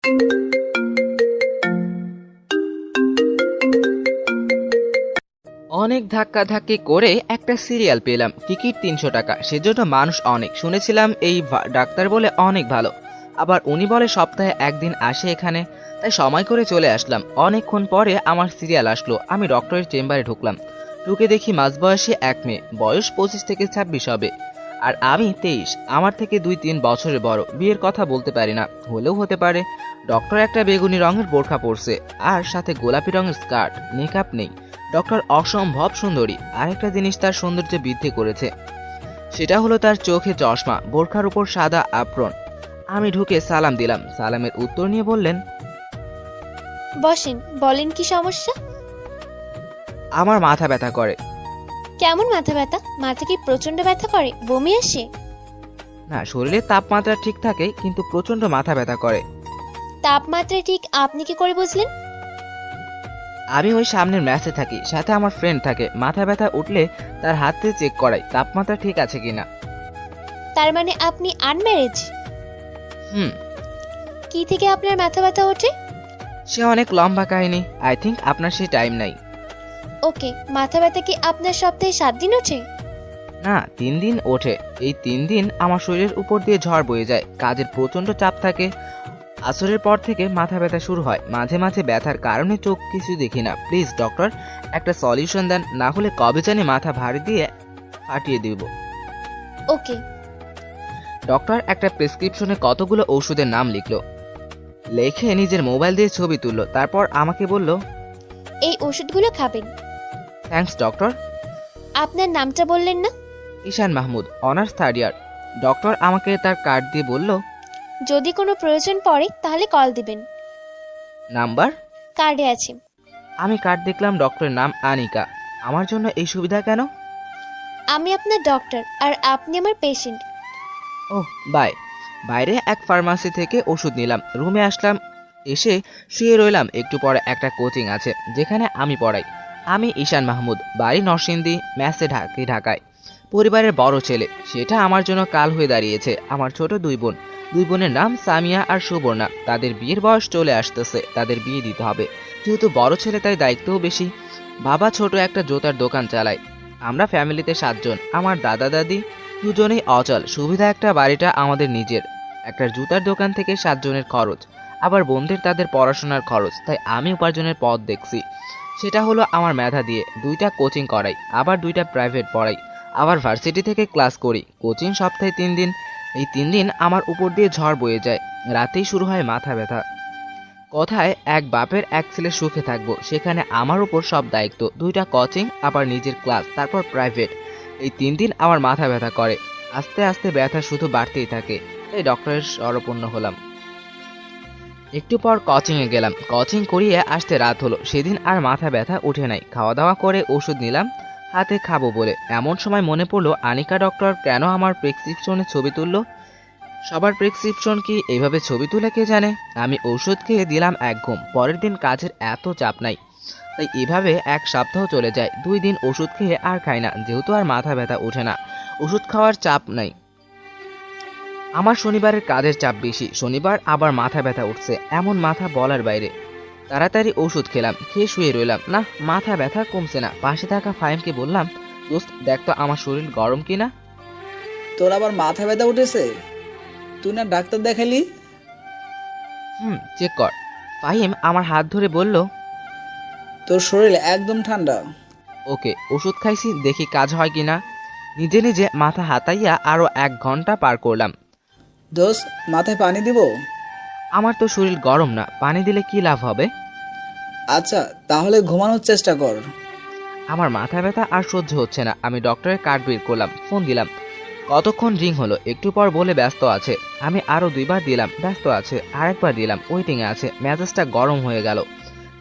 অনেক ধাক্কাধাক্কি করে একটা সিরিয়াল পেলাম, টিকিট ৩০০ টাকা। সেজন্য মানুষ অনেক, শুনেছিলাম এই ডাক্তার বলে অনেক ভালো। আবার উনি বলে সপ্তাহে একদিন আসে এখানে, তাই সময় করে চলে আসলাম। অনেকক্ষণ পরে আমার সিরিয়াল আসলো, আমি ডক্টরের চেম্বারে ঢুকলাম। ঢুকে দেখি মাঝবয়সী এক মেয়ে, বয়স 25 থেকে 26 হবে, আর আমি 23। আমার থেকে 2-3 বছরের বড়। বিয়ের কথা বলতে পারি না, হলেও হতে পারে। ডক্টর একটা বেগুনি রঙের বোরখা পরছে, আর সাথে গোলাপি রঙের স্কার্ট, মেকআপ নেই। ডক্টর অসম্ভব সুন্দরী। আরেকটা জিনিস তার সৌন্দর্য বৃদ্ধি করেছে, সেটা হলো তার চোখে চশমা, বোরখার উপর সাদা আপ্রন। আমি ঢুকে সালাম দিলাম। সালামের উত্তর নিয়ে বললেন, বসেন, বলেন কি সমস্যা? আমার মাথা ব্যথা করে। কেমন মাথা ব্যথা? মাথা কি প্রচন্ড ব্যথা করে, বমি আসে? না, শরীরের তাপমাত্রা ঠিক থাকে, কিন্তু প্রচন্ড মাথা ব্যথা করে। তাপমাত্রা ঠিক আপনি কি করে বুঝলেন? আমি ওই সামনের ম্যাচে থাকি, সাথে আমার ফ্রেন্ড থাকে। মাথা ব্যথা উঠলে তার হাতে চেক করাই তাপমাত্রা ঠিক আছে কিনা। তার মানে আপনি আনম্যারেজ? হুম। কি থেকে আপনার মাথা ব্যথা ওঠে? সে অনেক লম্বা কাহিনী, আই থিঙ্ক আপনার সেই টাইম নাই। ওকে, মাথা ব্যথা কি আপনার সপ্তাহে 7 দিন ওঠে? না, 3 দিন ওঠে। এই 3 দিন আমার শরীরের উপর দিয়ে ঝড় বয়ে যায়, কাজের প্রচন্ড চাপ থাকে। আসরের পর থেকে মাথা ব্যথা শুরু হয়। মাঝে মাঝে ব্যথার কারণে চোখ কিছু দেখি না। প্লিজ ডক্টর, একটা সলিউশন দেন, না হলে কবে জানি মাথা ভারী দিয়ে ফাটিয়ে দিব। ওকে। ডক্টর একটা প্রেসক্রিপশনে কতগুলো ওষুধের নাম লিখলো, লেখে নিজের মোবাইল দিয়ে ছবি তুললো, তারপর আমাকে বলল, এই ওষুধগুলো খাবেন। Thanks doctor. আপনার নামটা বললেন না? ঈশান মাহমুদ, অনার্স 3rd ইয়ার। ডক্টর আমাকে তার কার্ড দিয়ে বলল, যদি কোনো প্রয়োজন পড়ে তাহলে কল দিবেন, নাম্বার কার্ডে আছে। আমি কার্ড দেখলাম, ডক্টরের নাম আনিকা। আমার জন্য এই সুবিধা কেন? আমি আপনার ডক্টর আর আপনি আমার পেশেন্ট। Oh by. বাইরে এক ফার্মাসি থেকে ওষুধ নিলাম, রুমে আসলাম, এসে শুয়ে রইলাম। একটু পরে একটা কোচিং আছে যেখানে আমি পড়াই। আমি ঈশান মাহমুদ, বাড়ি নরসিংদী, ম্যাসে ঢাকায়। পরিবারের বড় ছেলে, সেটা আমার জন্য কাল হয়ে দাঁড়িয়েছে। আমার ছোট 2 বোন। 2 বোনের নাম সামিয়া আর সুবর্ণা। তাদের বিয়ের বয়স চলে আসতেছে, তাদের বিয়ে দিতে হবে। যেহেতু বড় ছেলে তাই দায়িত্বও বেশি। বাবা ছোট একটা জুতার দোকান চালায়। আমরা ফ্যামিলিতে 7 জন। আমার দাদা দাদি দুজনেই অচল। সুবিধা একটা, বাড়িটা আমাদের নিজের। একটা জুতার দোকান থেকে 7 জনের খরচ, আবার বোনদের তাদের পড়াশোনার খরচ। তাই আমি উপার্জনের পথ দেখছি, সেটা হলো আমার মেধা দিয়ে 2টা কোচিং করাই, আবার 2টা প্রাইভেট পড়াই, আবার ভার্সিটি থেকে ক্লাস করি। কোচিং সপ্তাহে 3 দিন। এই 3 দিন আমার উপর দিয়ে ঝড় বয়ে যায়। রাতেই শুরু হয় মাথা ব্যথা। কথায় এক বাপের এক ছেলে সুখে থাকবো, সেখানে আমার উপর সব দায়িত্ব। 2টা কোচিং, আবার নিজের ক্লাস, তারপর প্রাইভেট। এই 3 দিন আমার মাথা ব্যথা করে। আস্তে আস্তে ব্যথা শুধু বাড়তেই থাকে, তাই ডক্টরের শরণাপন্ন হলাম। একটু পর কোচিংয়ে গেলাম। কোচিং করিয়ে আসতে রাত হলো। সেদিন আর মাথা ব্যথা উঠে নাই। খাওয়া দাওয়া করে ওষুধ নিলাম হাতে খাবো বলে। এমন সময় মনে পড়লো, আনিকা ডক্টর কেন আমার প্রেসক্রিপশনে ছবি তুললো? সবার প্রেসক্রিপশন কি এইভাবে ছবি তুলে কে জানে? আমি ওষুধ খেয়ে দিলাম এক ঘুম। পরের দিন কাজের এত চাপ নাই, তাই এভাবে 1 সপ্তাহ চলে যায়। 2 দিন ওষুধ খেয়ে আর খাই না, যেহেতু আর মাথা ব্যথা ওঠে না, ওষুধ খাওয়ার চাপ নাই। আমার শনিবারের কাজের চাপ বেশি, শনিবার আবার মাথা ব্যথা উঠছে, এমন মাথা বলার বাইরে। তাড়াতাড়ি ওষুধ খেলাম, খেয়ে শুয়ে রইলাম। না, মাথা ব্যথা কমছে না। পাশে থাকা ফাহিমকে বললাম, দোস্ত দেখ তো আমার শরীর গরম কিনা। তোর আবার মাথা ব্যথা উঠেছে? তুই না ডাক্তার দেখালি? চেক কর। ফাহিম আমার হাত ধরে বলল, তোর শরীর একদম ঠান্ডা। ওকে, ওষুধ খাইছি, দেখি কাজ হয় কিনা। নিজে নিজে মাথা হাতাইয়া আরো 1 ঘন্টা পার করলাম। দোস্ত, মাথায় পানি দিব? আমার তো শরীর গরম না, পানি দিলে কি লাভ হবে? আচ্ছা, তাহলে ঘুমানোর চেষ্টা কর। আমার মাথা ব্যথা আর সহ্য হচ্ছে না। আমি ডক্টরের কার্ড বের করলাম, ফোন দিলাম। কতক্ষণ রিং হলো, একটু পর বলে ব্যস্ত আছে। আমি আরো 2 বার দিলাম, ব্যস্ত আছে। আরেকবার দিলাম, ওয়েটিংয়ে আছে। মেজাজটা গরম হয়ে গেল।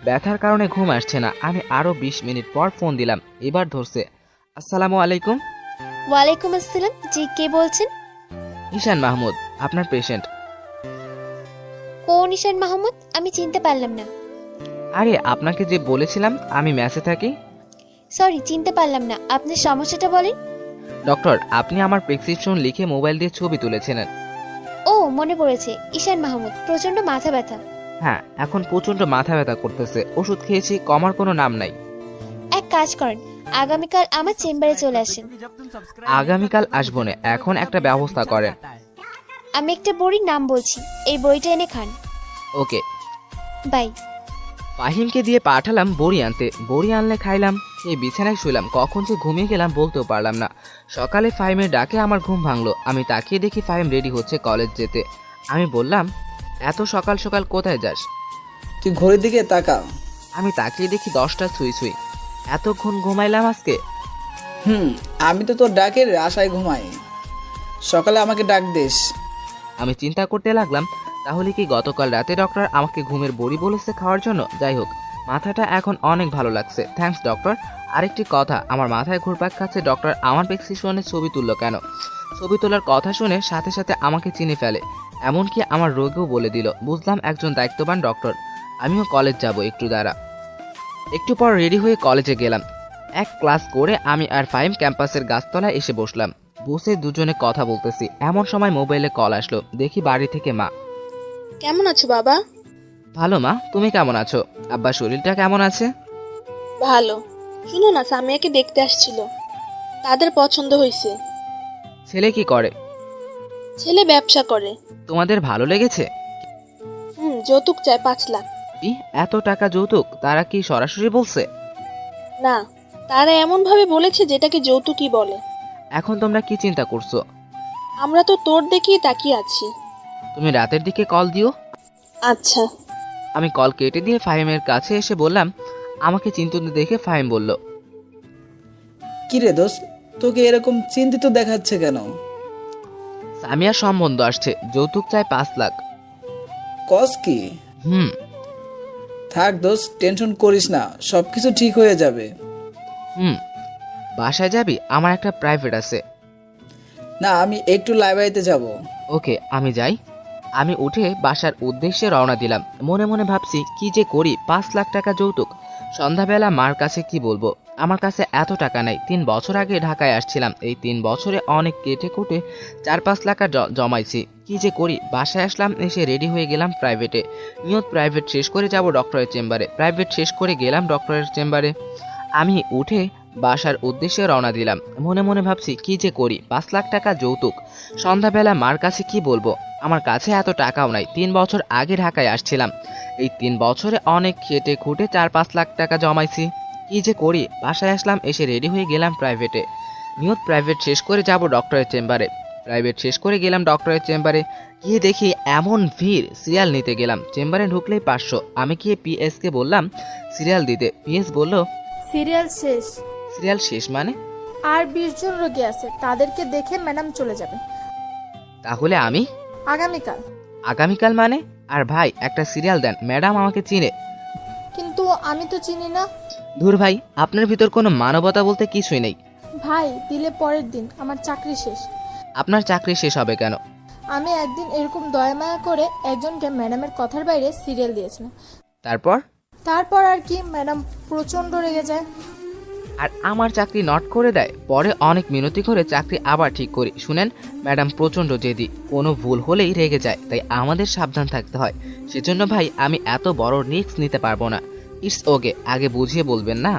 ব্যথার কারণে ঘুম আসছে না। আমি আরো 20 মিনিট পর ফোন দিলাম, এবার ধরছে। আসসালামু আলাইকুম। ওয়ালাইকুম আসসালাম। জি, কে বলছেন? ঈশান মাহমুদ, আপনার পেশেন্ট। কোন ঈশান মাহমুদ? আমি চিনতে পারলাম না। আরে আপনাকে যে বলেছিলাম আমি ম্যাচে থাকি। সরি, চিনতে পারলাম না। আপনার সমস্যাটা বলেন। ডক্টর, আপনি আমার প্রেসক্রিপশন লিখে মোবাইল দিয়ে ছবি তুলেছিলেন। ও, মনে পড়েছে। ঈশান মাহমুদ, প্রচন্ড মাথা ব্যথা। হ্যাঁ, এখন প্রচন্ড মাথা ব্যথা করতেছে, ওষুধ খেয়েছি, কমার কোনো নাম নাই। এক কাজ করেন, আগামীকাল আমার চেম্বারে চলে আসেন। আগামীকাল আসবো না, এখন একটা ব্যবস্থা করেন। আমি একটা বড়ির নাম বলছি, এই বড়িটা এনে খান। ওকে। বাই। ফাহিমকে দিয়ে পাঠালাম বড়ি আনতে, বড়ি আনলে খাইলাম, এই বিছানায় শুইলাম। কখন যে ঘুমিয়ে গেলাম বলতেও পারলাম না। সকালে ফাহিমের ডাকে আমার ঘুম ভাঙলো। আমি তাকিয়ে দেখি ফাহিম রেডি হচ্ছে কলেজ যেতে। আমি বললাম, এত সকাল সকাল কোথায় যাস? তুই ঘড়ির দিকে তাকা। আমি তাকিয়ে দেখি 10টা ছুঁই ছুঁই। এতক্ষণ ঘুমাইলাম আজকে? আমি তো তোর ডাকের আশায় ঘুমাই, সকালে আমাকে ডাক দিস। আমি চিন্তা করতে লাগলাম, তাহলে কি গতকাল রাতে ডক্টর আমাকে ঘুমের বড়ি বলেছে খাওয়ার জন্য? যাই হোক, মাথাটা এখন অনেক ভালো লাগছে, থ্যাঙ্কস ডক্টর। আরেকটি কথা, আমার মাথায় ঘুরপাক খাচ্ছে, ডক্টর আমার প্রেসক্রিপশনের ছবি তুললো কেন? ছবি তোলার কথা শুনে সাথে সাথে আমাকে চিনে ফেলে, এমনকি আমার রোগেও বলে দিল। বুঝলাম একজন দায়িত্ববান ডক্টর। আমিও কলেজ যাব, একটু দাঁড়া। একটু পর রেডি হয়ে কলেজে গেলাম। এক ক্লাস করে আমি আর ফাহিম ক্যাম্পাসের গাছতলায় এসে বসলাম। বসে দুজনে কথা বলতেছি, এমন সময় মোবাইলে কল আসলো। দেখি বাড়ি থেকে মা। কেমন আছো বাবা? ভালো মা, তুমি কেমন আছো? আব্বা শরীরটা কেমন আছে? ভালো। শুনো না, সামিয়াকে দেখতে আসছিল, তাদের পছন্দ হয়েছে। ছেলে কি করে? ছেলে ব্যবসা করে। তোমাদের ভালো লেগেছে? যৌতুক চায় 5 লাখ। কি, এত টাকা যৌতুক? তারা কি সরাসরি বলছে? না, তারা এমন ভাবে বলেছে যেটাকে যৌতুকই বলে। এখন তোমরা কি চিন্তা করছো? আমরা তো তোর দেখেই তাকিয়ে আছি। তুমি রাতের দিকে কল দিও। আচ্ছা। আমি কল কেটে দিয়ে ফাহিমের কাছে এসে বললাম, আমাকে চিন্তিত দেখে ফাহিম বলল, কি রে দোস্ত, তোকে এরকম চিন্তিত দেখাচ্ছে কেন? সামিয়ার সম্বন্ধ আসছে, যৌতুক চাই 5 লাখ। কস কি? হুম। থাক দোস্ত, টেনশন করিস না, সবকিছু ঠিক হয়ে যাবে। বাসায় যাবি? আমার একটা প্রাইভেট আছে। না, আমি একটু লাইব্রেরিতে যাব। ওকে, আমি যাই। আমি উঠে বাসার উদ্দেশ্যে রওনা দিলাম। মনে মনে ভাবছি কি যে করি, 5 লাখ টাকা যৌতুক। সন্ধ্যাবেলা মার কাছে কি বলবো? আমার কাছে এত টাকা নাই। 3 বছর আগে ঢাকায় আসছিলাম, এই 3 বছরে অনেক কেটে কুটে 4-5 লাখ জমাইছি। কি যে করি? বাসায় আসলাম, এসে রেডি হয়ে গেলাম প্রাইভেটে। নিয়ত প্রাইভেট শেষ করে যাব ডক্টরের চেম্বারে। প্রাইভেট শেষ করে গেলাম ডক্টরের চেম্বারে। আমি উঠে বাসার উদ্দেশ্যে রওনা দিলাম। মনে মনে ভাবছি কি যে করি, 5 লাখ টাকা যৌতুক। সন্ধ্যাবেলা মার কাছে কি বলবো? আমার কাছে এত টাকাও নাই। 3 বছর আগে ঢাকায় আসছিলাম, এই 3 বছরে অনেক খেটে খুঁটে 4-5 লাখ টাকা জমাইছি। কি যে করি? বাসায় আসলাম, এসে রেডি হয়ে গেলাম প্রাইভেটে। নিয়ত প্রাইভেট শেষ করে যাব ডক্টরের চেম্বারে। প্রাইভেট শেষ করে গেলাম ডক্টরের চেম্বারে। গিয়ে দেখি এমন ভিড়, সিরিয়াল নিতে গেলাম। চেম্বারে ঢুকলেই 500। আমি গিয়ে পিএসকে বললাম সিরিয়াল দিতে। পিএস বলল, সিরিয়াল শেষ। সিরিয়াল শেষ মানে? আর 20 জন রোগী আছে, তাদেরকে দেখে ম্যাডাম চলে যাবে। তাহলে আমি আগামীকাল। আগামীকাল মানে? আর ভাই, একটা সিরিয়াল দেন, ম্যাডাম আমাকে চিনে। কিন্তু আমি তো চিনি না। ধুর ভাই, আপনার ভিতর কোনো মানবতা বলতে কিছুই নেই। ভাই, দিলে পরের দিন, আমার চাকরি শেষ। আপনার চাকরি শেষ হবে কেন? আমি একদিন এরকম দয়া মায়া করে একজনকে ম্যাডামের কথার বাইরে সিরিয়াল দিয়েছিলাম। তারপর আর কি, ম্যাডাম প্রচন্ড রেগে যায়। আর আমার চাকরি নট করে দেয়। পরে অনেক মিনতি করে চাকরি আবার ঠিক করি। শুনেন, ম্যাডাম প্রচণ্ড জেদি, কোনো ভুল হলেই রেগে যায়, তাই আমাদের সাবধান থাকতে হয়। সেজন্য ভাই, আমি এত বড় রিস্ক নিতে পারবো না। ইটস ওকে, আগে বুঝিয়ে বলবেন না?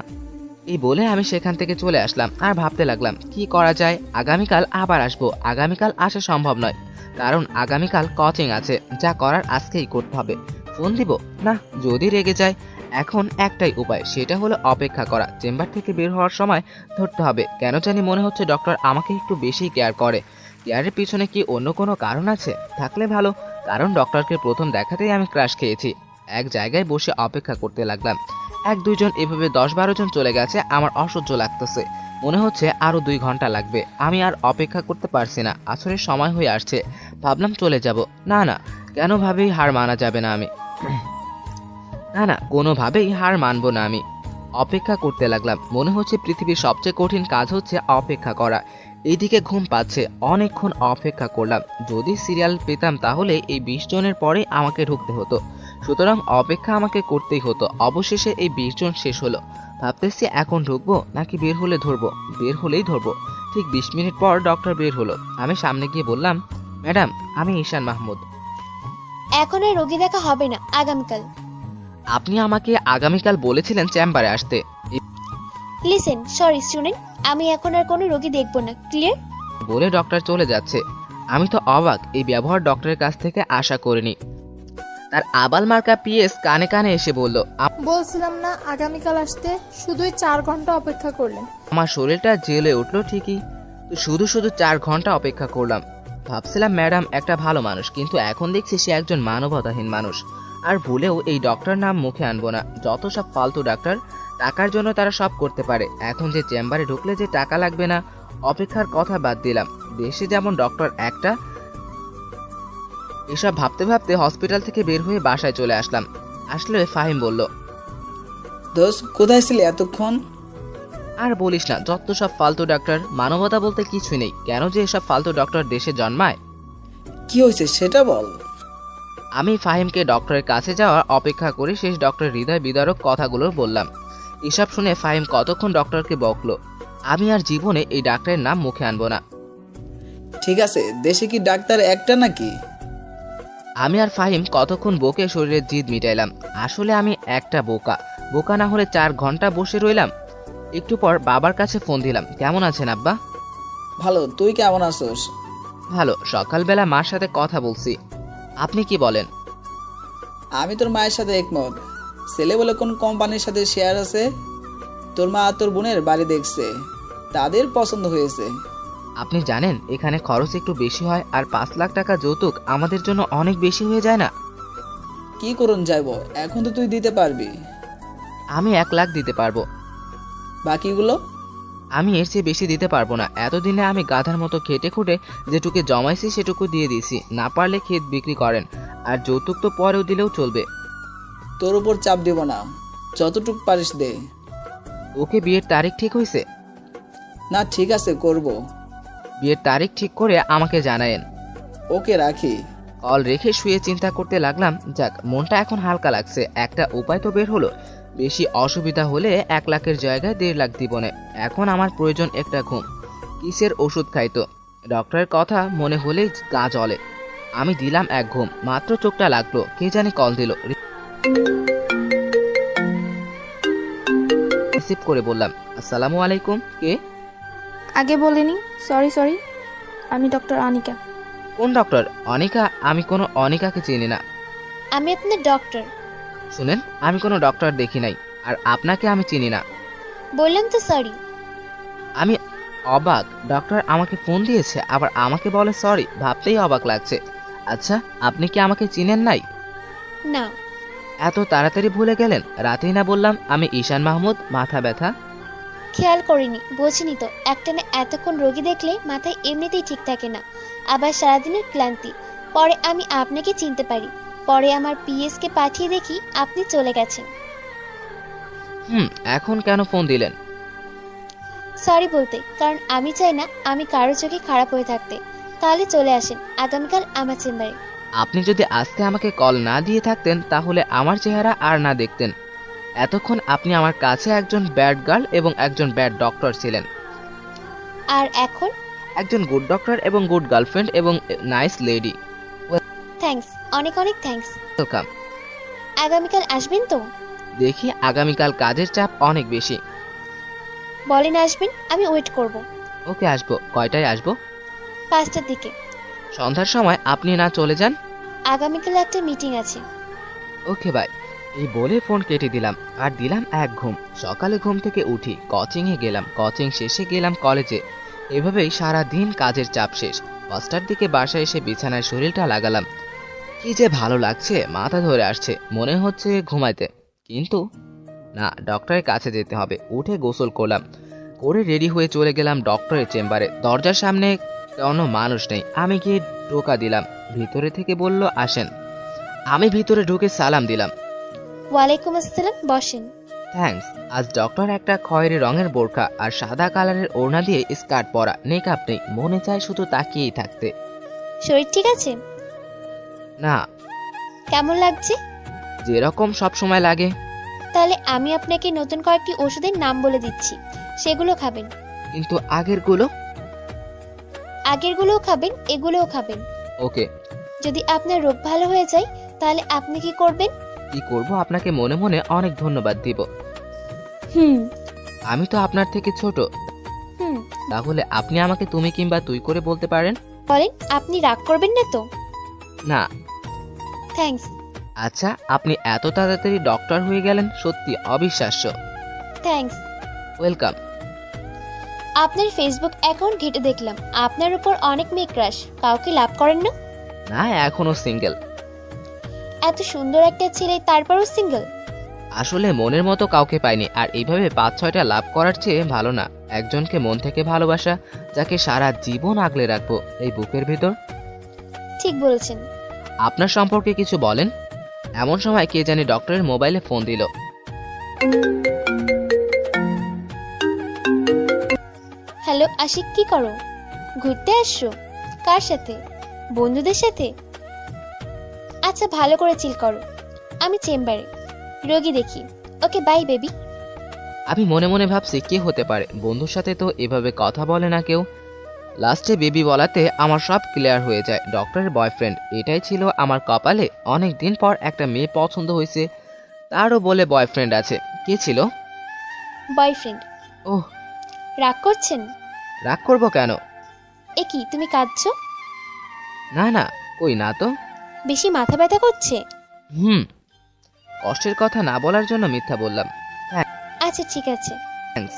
এই বলে আমি সেখান থেকে চলে আসলাম। আর ভাবতে লাগলাম কি করা যায়। আগামীকাল আবার আসবো। আগামীকাল আসা সম্ভব নয়, কারণ আগামীকাল কোচিং আছে। যা করার আজকেই করতে হবে। ফোন দিব না, যদি রেগে যায়। এখন একটাই উপায়, সেটা হলো অপেক্ষা করা। চেম্বার থেকে বের হওয়ার সময় ধরতে হবে। কেন জানি মনে হচ্ছে ডক্টর আমাকে একটু বেশি কেয়ার করে। কেয়ারের পিছনে কি অন্য কোনো কারণ আছে? থাকলে ভালো, কারণ ডক্টরকে প্রথম দেখাতেই আমি ক্রাশ খেয়েছি। এক জায়গায় বসে অপেক্ষা করতে লাগলাম। 1-2 জন, এভাবে 10-12 জন চলে গেছে। আমার অসহ্য লাগতেছে, মনে হচ্ছে আরো 2 ঘন্টা লাগবে। আমি আর অপেক্ষা করতে পারছি না। আসরের সময় হয়ে আসছে, ভাবলাম চলে যাব। না, কেনভাবেই হার মানা যাবে না। আমি না, কোনোভাবেই হার মানবো না। আমি অপেক্ষা করতে লাগলাম। মনে হচ্ছে পৃথিবীর সবচেয়ে কঠিন কাজ হচ্ছে অপেক্ষা করা। এইদিকে ঘুম পাচ্ছে, অনেকক্ষণ অপেক্ষা করলাম। যদি সিরিয়াল পেতাম তাহলে এই 20 জনের পরে আমাকে ঢুকতে হতো, সুতরাং অপেক্ষা আমাকে করতেই হতো। অবশেষে এই 20 জন শেষ হলো। ভাবতেছি এখন ঢুকবো নাকি বের হলে ধরবো। বের হলেই ধরবো। ঠিক 20 মিনিট পর ডক্টর বের হলো। আমি সামনে গিয়ে বললাম, ম্যাডাম, আমি ঈশান মাহমুদ। এখন আর রোগী দেখা হবে না, আগামীকাল। আপনি আমাকে আগামীকাল বলেছিলেন চেম্বারে আসতে। লিসেন, সরি শুনেন, আমি এখন আর কোনো রোগী দেখবো না, ক্লিয়ার? বলে ডক্টর চলে যাচ্ছে। আমি তো অবাক, এই ব্যবহার ডক্টরের কাছ থেকে আশা করিনি। তার আবাল মার্কা পিএস কানে কানে এসে বলল, বলছিলাম না আগামীকাল আসতে, শুধুই 4 ঘন্টা অপেক্ষা করলেন। আমার শরীরটা জেলে উঠলো ঠিকই, তো শুধু শুধু 4 ঘন্টা অপেক্ষা করলাম। ভাবছিলাম ম্যাডাম একটা ভালো মানুষ, কিন্তু এখন দেখছি সে একজন মানবতাহীন মানুষ। আর ভুলেও এই ডক্টর নাম মুখে আনবো না। যত সব ফালতু ডাক্তার, টাকার জন্য তারা সব করতে পারে। এখন যে চেম্বারে ঢুকলে যে টাকা লাগবে না, অপেক্ষার কথা বাদ দিলাম। দেশে যেমন ডক্টর একটা। এসব ভাবতে ভাবতে হসপিটাল থেকে বের হয়ে বাসায় চলে আসলাম। আসলে ফাহিম বলল, দোস্ত কোথায় ছিলি এতক্ষণ? আর বলিস না, যত সব ফালতু ডাক্তার, মানবতা বলতে কিছুই নেই। কেন যে এসব ফালতু ডক্টর দেশে জন্মায়? কি হয়েছে সেটা বল। আমি ফাহিমকে ডক্টরের কাছে যাওয়ার অপেক্ষা করে শেষ ডক্টর হৃদয় বিদারক কথাগুলো বললাম। এসব শুনে ফাহিম কতক্ষণ ডক্টরকে বকলো। আমি আর জীবনে এই ডাক্তারের নাম মুখে আনবো না। ঠিক আছে, দেশে কি ডাক্তার একটা নাকি? আমি আর ফাহিম কতক্ষণ বকে শরীরের জিদ মিটাইলাম। আসলে আমি একটা বোকা না হলে 4 ঘন্টা বসে রইলাম। একটু পর বাবার কাছে ফোন দিলাম। কেমন আছেন আব্বা? ভালো, তুই কেমন আছোস? ভালো। সকালবেলা মার সাথে কথা বলছি। আপনি কি বলেন? আমি তোর মায়ের সাথে একমত। ছেলে বলে কোন কোম্পানির সাথে শেয়ার আছে, তোর মা আর তোর বোনের বাড়ি দেখছে, তাদের পছন্দ হয়েছে। আপনি জানেন এখানে খরচ একটু বেশি হয়, আর 5 লাখ টাকা যৌতুক আমাদের জন্য অনেক বেশি হয়ে যায় না? কি করুন যাইব, এখন তো তুই দিতে পারবি। আমি 1 লাখ দিতে পারবো। বাকিগুলো? আমি এর চেয়ে বেশি দিতে পারবো না। এতদিনে আমি গাধার মতো খেটে খুঁটে যেটুকু জমাইছি সেটুকু দিয়ে দিছি। না পারলে ক্ষেত বিক্রি করেন, আর যৌতুক তো পরেও দিলেও চলবে। তোর উপর চাপ দিব না, যতটুক পারিস দে। ওকে, বিয়ের তারিখ ঠিক হয়েছে? না, ঠিক আছে, করব। বিয়ের তারিখ ঠিক করে আমাকে জানায়েন। ওকে, রাখি। কল রেখে শুয়ে চিন্তা করতে লাগলাম। যাক, মনটা এখন হালকা লাগছে। একটা উপায় তো বের হলো। বেশি অসুবিধা হলে 1 লাখের জায়গায় 1.5 লাখ দিবনে। এখন আমার প্রয়োজন একটা ঘুম। কিসের ওষুধ খাইতো? ডক্টরের কথা মনে হলেই গা জ্বলে। আমি দিলাম এক ঘুম। মাত্র চোখটা লাগলো, কে জানি কল দিল। রিসিভ করে বললাম, আসসালামু আলাইকুম। কে? আগে বলিনি, সরি, আমি ডক্টর অনিকা। কোন ডক্টর? অনিকা? আমি কোনো অনিকাকে চিনি না। আমি আপনার ডক্টর। শুনেন, আমি কোনো ডক্টর দেখি নাই, আর আপনাকে আমি চিনি না। বললাম তো সরি। আমি অবাক, ডক্টর আমাকে ফোন দিয়েছে আবার আমাকে বলে সরি, ভাবতেই অবাক লাগছে। আচ্ছা, আপনি কি আমাকে চিনেন নাই? না। এত তাড়াতাড়ি ভুলে গেলেন? রাতেই না বললাম আমি ঈশান মাহমুদ, মাথা ব্যথা। খেয়াল করিনি, বোঝিনি তো। একটানে এতক্ষণ রোগী দেখলে মাথায় এমনিতেই ঠিক থাকে না, আবার সারাদিনের ক্লান্তি। পরে আমি আপনাকে চিনতে পারি। পরে আমার পিএসকে পাঠিয়ে দেখি আপনি চলে গেছেন। এখন কেন ফোন দিলেন? সরি বলতে, কারণ আমি চাই না আমি কারো চোখে খারাপ হয়ে থাকতে। তাহলে চলে আসেন আগামীকাল আমার চেম্বারে। আপনি যদি আজকে আমাকে কল না দিয়ে থাকতেন তাহলে আমার চেহারা আর না দেখতেন। এতক্ষণ আপনি আমার কাছে একজন ব্যাড গার্ল এবং একজন ব্যাড ডক্টর ছিলেন। আর এখন একজন গুড ডক্টর এবং গুড গার্লফ্রেন্ড এবং নাইস লেডি। থ্যাঙ্কস, অনেক অনেক থ্যাঙ্কস। ওয়েলকাম। আগামীকাল আসবেন তো? দেখি, আগামীকাল কাজের চাপ অনেক বেশি। বলেন আসবেন, আমি ওয়েট করব। ওকে, আসবো। কয়টায় আসবো? 5টার দিকে। সন্ধ্যার সময় আপনি না চলে যান? আগামীকাল একটা মিটিং আছে। Okay bye. এই বলে ফোন কেটে দিলাম, আর দিলাম এক ঘুম। সকালে ঘুম থেকে উঠি, কোচিংয়ে গেলাম, কোচিং শেষে গেলাম কলেজে। এভাবেই সারা দিন কাজের চাপ শেষ। 5টার দিকে বাসায় এসে বিছানায় শরীরটা লাগালাম। কি যে ভালো লাগছে, মাথা ধরে আসছে, মনে হচ্ছে ঘুমাইতে। কিন্তু না, ডক্টরের কাছে যেতে হবে। উঠে গোসল করলাম, করে রেডি হয়ে চলে গেলাম ডক্টরের চেম্বারে। দরজার সামনে কোনো মানুষ নেই। আমি গিয়ে টোকা দিলাম। ভিতরে থেকে বলল আসেন। আমি ভিতরে ঢুকে সালাম দিলাম। ওয়ালাইকুম আসসালাম, বসেন। থ্যাঙ্কস। আজ ডক্টর একটা খয়েরি রঙের বোরখা আর সাদা কালারের ওড়না দিয়ে স্কার্ট পরা, মেকআপ নেই। মনে চায় শুধু তাকিয়েই থাকতে। শরীর ঠিক আছে? না। কেমন লাগছে? যেরকম সব সময় লাগে। তাহলে আমি আপনাকে নতুন কয়েকটি ওষুধের নাম বলে দিচ্ছি, সেগুলো খাবেন। কিন্তু আগেরগুলো? আগেরগুলোও খাবেন, এগুলোও খাবেন। ওকে। যদি আপনার রোগ ভালো হয়ে যায় তাহলে আপনি কি করবেন? কি করব, আপনাকে মনে মনে অনেক ধন্যবাদ দিব। হুম আমি তো আপনার থেকে ছোট, হুম তাহলে আপনি আমাকে তুমি কিংবা তুই করে বলতে পারেন। বলেন, আপনি রাগ করবেন না তো? না। থ্যাঙ্কস। আচ্ছা, আপনি এত তাড়াতাড়ি ডক্টর হয়ে গেলেন, সত্যি অবিশ্বাস্য। থ্যাঙ্কস। ওয়েলকাম। আপনার ফেসবুক অ্যাকাউন্ট ঘেটে দেখলাম আপনার উপর অনেক মেয়ে ক্রাশ। কাউকে লাভ করেন না? না, এখনো সিঙ্গেল। এত সুন্দর একটা ছেলে তারপরও সিঙ্গেল? আসলে মনের মতো কাউকে পাইনি, আর এইভাবে 5-6টা লাভ করার চেয়ে ভালো না একজনকে মন থেকে ভালোবাসা, যাকে সারা জীবন আগলে রাখবো এই বুকের ভেতর। ঠিক বলেছেন। আপনার সম্পর্কে কিছু বলেন। এমন সময় কে জানি ডক্টরের মোবাইলে ফোন দিল। হ্যালো আশিক, কি করো? ঘুরতে আসছো? কার সাথে? বন্ধুদের সাথে? আচ্ছা, ভালো করে চিল করো। আমি চেম্বারে রোগী দেখি। Okay bye baby. আমি মনে মনে ভাবছি কি হতে পারে, বন্ধুর সাথে তো এভাবে কথা বলে না কেউ। লাস্টে বেবি বলাতে আমার সব ক্লিয়ার হয়ে যায়। ডক্টরের বয়ফ্রেন্ড, এটাই ছিল আমার কপালে। অনেক দিন পর একটা মেয়ে পছন্দ হয়েছে, তারও বলে বয়ফ্রেন্ড আছে। কে ছিল? বয়ফ্রেন্ড। ওহ, রাগ করছেন? রাগ করবো কেন? এ কি, তুমি কাঁদছো? না না, কই না তো। বেশি মাথা ব্যথা করছে? কষ্টের কথা না বলার জন্য মিথ্যা বললাম। আচ্ছা ঠিক আছে। থ্যাঙ্কস।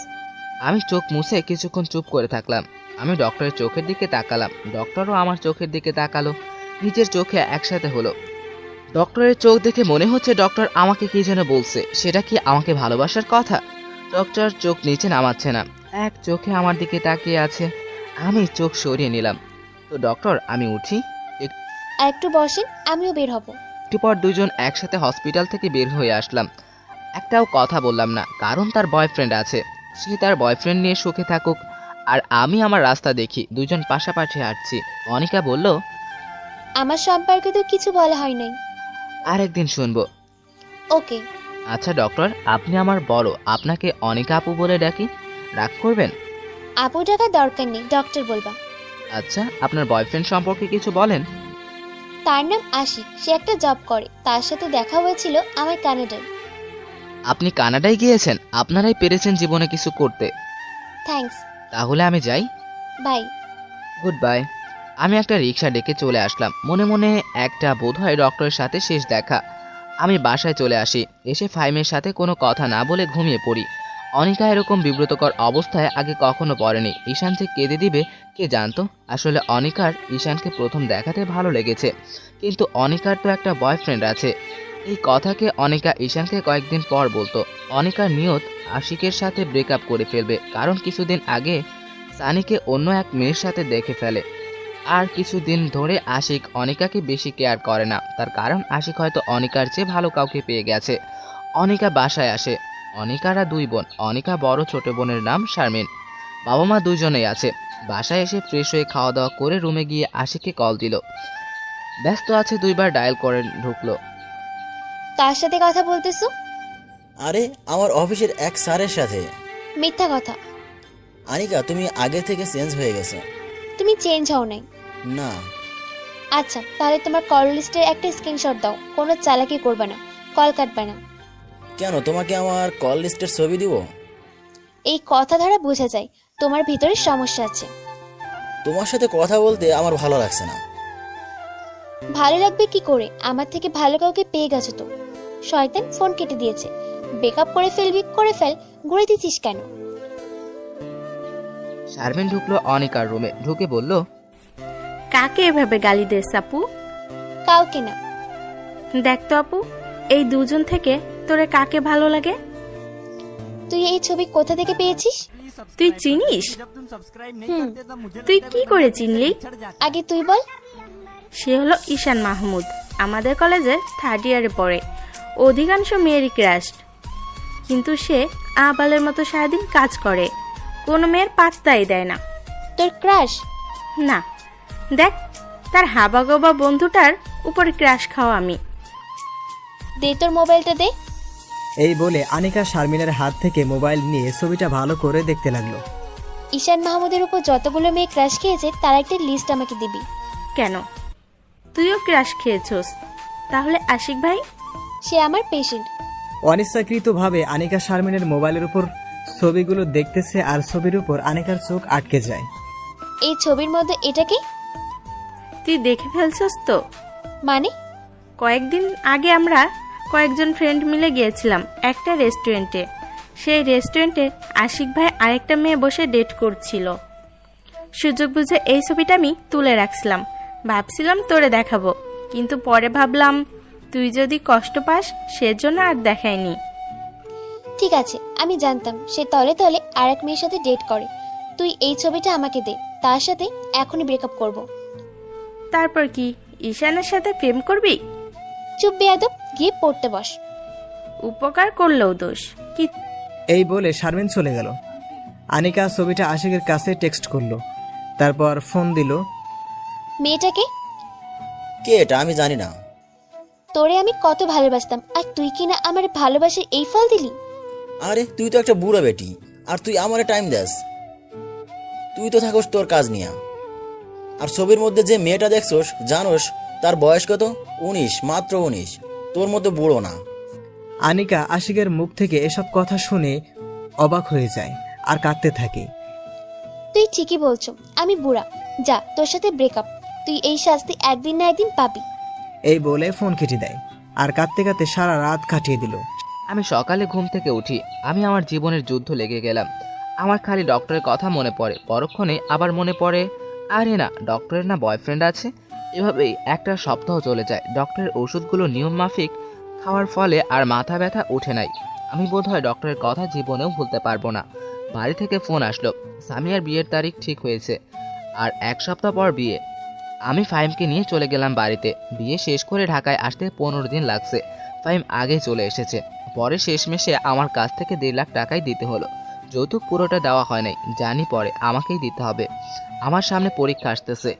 আমি চোখ মুছে কিছুক্ষণ চুপ করে থাকলাম। আমি ডক্টরের চোখের দিকে তাকালাম, ডক্টরও আমার চোখের দিকে তাকালো। নিজের চোখে একসাথে হলো। ডক্টরের চোখ দেখে মনে হচ্ছে ডক্টর আমাকে কি যেন বলছে। সেটা কি আমাকে ভালোবাসার কথা? ডক্টর চোখ নিচে নামাচ্ছে না, এক চোখে আমার দিকে তাকিয়ে আছে। আমি চোখ সরিয়ে নিলাম। তো ডক্টর, আমি উঠি? আর একটু বসেন, আমিও বের হব। একটু পর দুজন একসাথে হসপিটাল থেকে বের হয়ে আসলাম। একটাও কথা বললাম না, কারণ তার বয়ফ্রেন্ড আছে। সে তার বয়ফ্রেন্ড নিয়ে সুখে থাকুক, আর আমি আমার রাস্তা দেখি। দুজন পাশাপাশি হাঁটছি। অনিকা বলল, আমার সম্পর্কে তো কিছু বলা হয় নাই। আরেকদিন শুনবো। ওকে। আচ্ছা ডক্টর, আপনি আমার বড়, আপনাকে অনিকা আপু বলে ডাকি, রাগ করবেন? আপু টাকা দরকার নেই, ডক্টর বলবা। আচ্ছা, আপনার বয়ফ্রেন্ড সম্পর্কে কিছু বলেন। তার নাম আশিক, সে একটা জব করে। তার সাথে দেখা হয়েছিল আমার কানাডায়। আপনি কানাডায় গিয়েছেন? আপনারাই পেরেছেন জীবনে কিছু করতে। থ্যাঙ্কস। তাহলে আমি যাই। বাই। Good bye. আমি একটা রিক্সা ডেকে চলে আসলাম। মনে মনে একটা বোধহয় ডক্টরের সাথে শেষ দেখা। আমি বাসায় চলে আসি। এসে ফাইমের সাথে কোনো কথা না বলে ঘুমিয়ে পড়ি। অনিকা এরকম বিব্রতকর অবস্থায় আগে কখনো পড়েনি। ঈশান যে কেঁদে দিবে কে জানতো। আসলে অনিকার ঈশানকে প্রথম দেখাতে ভালো লেগেছে, কিন্তু অনিকার তো একটা বয়ফ্রেন্ড আছে। এই কথাকে অনিকা ঈশানকে কয়েকদিন পর বলতো। অনিকার নিয়ত আশিকের সাথে ব্রেকআপ করে ফেলবে, কারণ কিছুদিন আগে সানিকে অন্য এক মেয়ের সাথে দেখে ফেলে। আর কিছুদিন ধরে আশিক অনিকাকে বেশি কেয়ার করে না, তার কারণ আশিক হয়তো অনিকার চেয়ে ভালো কাউকে পেয়ে গেছে। অনিকা বাসায় আসে। অনিকারা দুই বোন। অনিকা বড়, ছোট বোনের নাম শারমিন। বাবা মা দুজনেই আছে। বাসায় এসে ফ্রেশ হয়ে খাওয়া দাওয়া করে রুমে গিয়ে আশিককে কল দিল। ব্যস্ত আছে, দুইবার ডায়াল করে ঢুকলো। কার সাথে কথা বলতেছো? আরে আমার অফিসের এক স্যারের সাথে। মিথ্যা কথা। আনিকা, তুমি আগে থেকে চেঞ্জ হয়ে গেছো। তুমি চেঞ্জ হও নাই। না। আচ্ছা, তাহলে তোমার কল লিস্টের একটা স্ক্রিনশট দাও। কোনো চালাকি করবে না, কল কাটবে না। কেন, তোমাকে আমার কল লিস্টের ছবি দিব? এই কথা দ্বারা বোঝা যায় তোমার ভিতরে সমস্যা আছে। তোমার সাথে কথা বলতে আমার ভালো লাগছে না। ভালো লাগবে কি করে? আমার থেকে ভালো কাউকে পেয়ে গেছো তো। শয়তান ফোন কেটে দিয়েছে। ব্রেকআপ করে ফেলবি, করে ফেল, ঘুরে দিচ্ছিস কেন? শারমিন ঢুকলো অনিকার রুমে, ঢুকে বলল, কাকে এভাবে গালি দিস আপু? কাউকে না। দেখ তো আপু, এই দুজন থেকে তোরে কাকে ভালো লাগে? তুই এই ছবি কোথা থেকে পেয়েছিস? তুই চিনিস? হুম। তুই কি করে চিনলি? আগে তুই বল। সে হলো ঈশান মাহমুদ, আমাদের কলেজে 3rd ইয়ারে পড়ে। অধিকাংশ মেয়েরই ক্রাশ, কিন্তু সে আবালের মতো সারাদিন কাজ করে, কোনো মেয়ের পাত্তাই দেয় না। তোর ক্রাশ? না, দেখ তার হাবাগোবা বন্ধুটার উপরে ক্রাশ খাওয়া আমি। দে তোর মোবাইলটা দে। এই বলে আনিকা শারমিনের হাত থেকে মোবাইল নিয়ে ছবিটা ভালো করে দেখতে লাগলো। ঈশান মাহমুদের উপর যতগুলো মেয়ে ক্রাশ খেয়েছে তার একটা লিস্ট আমাকে দিবি। কেন, তুইও ক্রাশ খেয়েছস? তাহলে আশিক ভাই? সে আমার পেশেন্ট। অনিচ্ছাকৃতভাবে আনিকা শারমিনের মোবাইলের উপর ছবিগুলো দেখতেছে আর ছবির উপর আনিকার চোখ আটকে যায়। এই ছবির মধ্যে এটা কি? তুই দেখে ফেলছস তো? মানে? কয়েকদিন আগে আমরা কয়েকজন ফ্রেন্ড মিলে গিয়েছিলাম একটা রেস্টুরেন্টে। সেই রেস্টুরেন্টে আশিক ভাই আরেকটা মেয়ে বসে ডেট করছিল। সুযোগ বুঝে এই ছবিটা আমি তুলে রাখছিলাম, ভাবছিলাম তোরে দেখাবো, কিন্তু পরে ভাবলাম তুই যদি কষ্ট পাস সেজন্য আর দেখাইনি। ঠিক আছে, আমি জানতাম সে তলে তলে আরেক মেয়ের সাথে ডেট করে। তুই এই ছবিটা আমাকে দে, তার সাথে এখনই ব্রেকআপ করব। তারপর কি ঈশানের সাথে প্রেম করবি? চুপ বেয়াদব, গিয়ে পড়তে বস। উপকার করলেও দোষ কি? এই বলে শারমিন চলে গেল। আনিকা ছবিটা আশিকের কাছে টেক্সট করলো, তারপর ফোন দিল। মেয়েটাকে? কে এটা আমি জানি না। তোরে আমি কত ভালোবাসতাম, আর তুই কিনা আমার ভালোবাসার এই ফল দিলি। আরে তুই তো একটা বুড়ো বেটি, আর তুই আমারে টাইম দেস। তুই তো থাকস তোর কাজ নিয়া। আর ছবির মধ্যে যে মেয়েটা দেখছস জানোস তার বয়স কত? 19, মাত্র 19। তোর মতো বুড়ো না। আনিকা আশিকের মুখ থেকে এসব কথা শুনে অবাক হয়ে যায় আর কাঁদতে থাকে। তুই ঠিকই বলছো, আমি বুড়া। যা, তোর সাথে ব্রেকআপ। তুই এই শাস্তি একদিন না একদিন পাবি। এই বলে ফোন কেটে দেয় আর কাঁদতে কাঁদতে সারা রাত কাটিয়ে দিল। আমি সকালে ঘুম থেকে উঠি, আমি আমার জীবনের যুদ্ধ লেগে গেলাম। আমার খালি ডক্টরের কথা মনে পড়ে, পরক্ষণে আবার মনে পড়ে আরে না, ডক্টরের না বয়ফ্রেন্ড আছে। এভাবেই একটা সপ্তাহ চলে যায়। ডক্টরের ওষুধগুলো নিয়ম মাফিক খাওয়ার ফলে আর মাথা ব্যথা উঠে নাই। আমি বোধহয় ডক্টরের কথা জীবনেও ভুলতে পারবো না। বাড়ি থেকে ফোন আসলো, সামিয়ার বিয়ের তারিখ ঠিক হয়েছে আর 1 সপ্তাহ পর বিয়ে। আমি ফাহিমকে নিয়ে চলে গেলাম বাড়িতে। বিয়ে শেষ করে ঢাকায় আসতে 15 দিন লাগছে। ফাহিম আগে চলে এসেছে। পরে শেষমেশে আমার কাছ থেকে 1.5 লাখ টাকাই দিতে হলো। যৌতুক পুরোটা দেওয়া হয় নাই, জানি পরে আমাকেই দিতে হবে। আমার সামনে পরীক্ষা আসতেছে,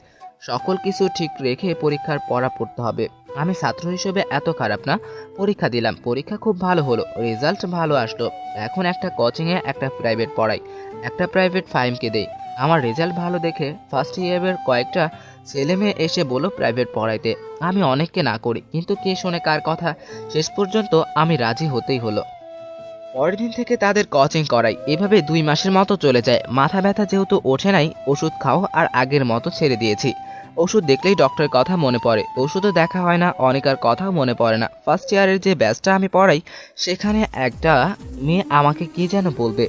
সকল কিছু ঠিক রেখে পরীক্ষার পড়া পড়তে হবে। আমি ছাত্র হিসেবে এত খারাপ না। পরীক্ষা দিলাম, পরীক্ষা খুব ভালো হলো, রেজাল্ট ভালো আসলো। এখন একটা কোচিংয়ে একটা প্রাইভেট পড়াই, একটা প্রাইভেট ফাহিমকে দেই। আমার রেজাল্ট ভালো দেখে ফার্স্ট ইয়ারের কয়েকটা ছেলে মেয়ে এসে বলল প্রাইভেট পড়াইতে। আমি অনেককে না করি, কিন্তু কে শোনে কার কথা। শেষ পর্যন্ত আমি রাজি হতেই হলো। পরের দিন থেকে তাদের কোচিং করাই। এভাবে 2 মাসের মতো চলে যায়। মাথা ব্যথা যেহেতু ওঠে নাই, ওষুধ খাও আর আগের মতো ছেড়ে দিয়েছি। ওষুধ দেখলেই ডক্টরের কথা মনে পড়ে, ওষুধও দেখা হয় না, অনেকার কথাও মনে পড়ে না। ফার্স্ট ইয়ারের যে ব্যাচটা আমি পড়াই, সেখানে একটা মেয়ে আমাকে কি যেন বলবে।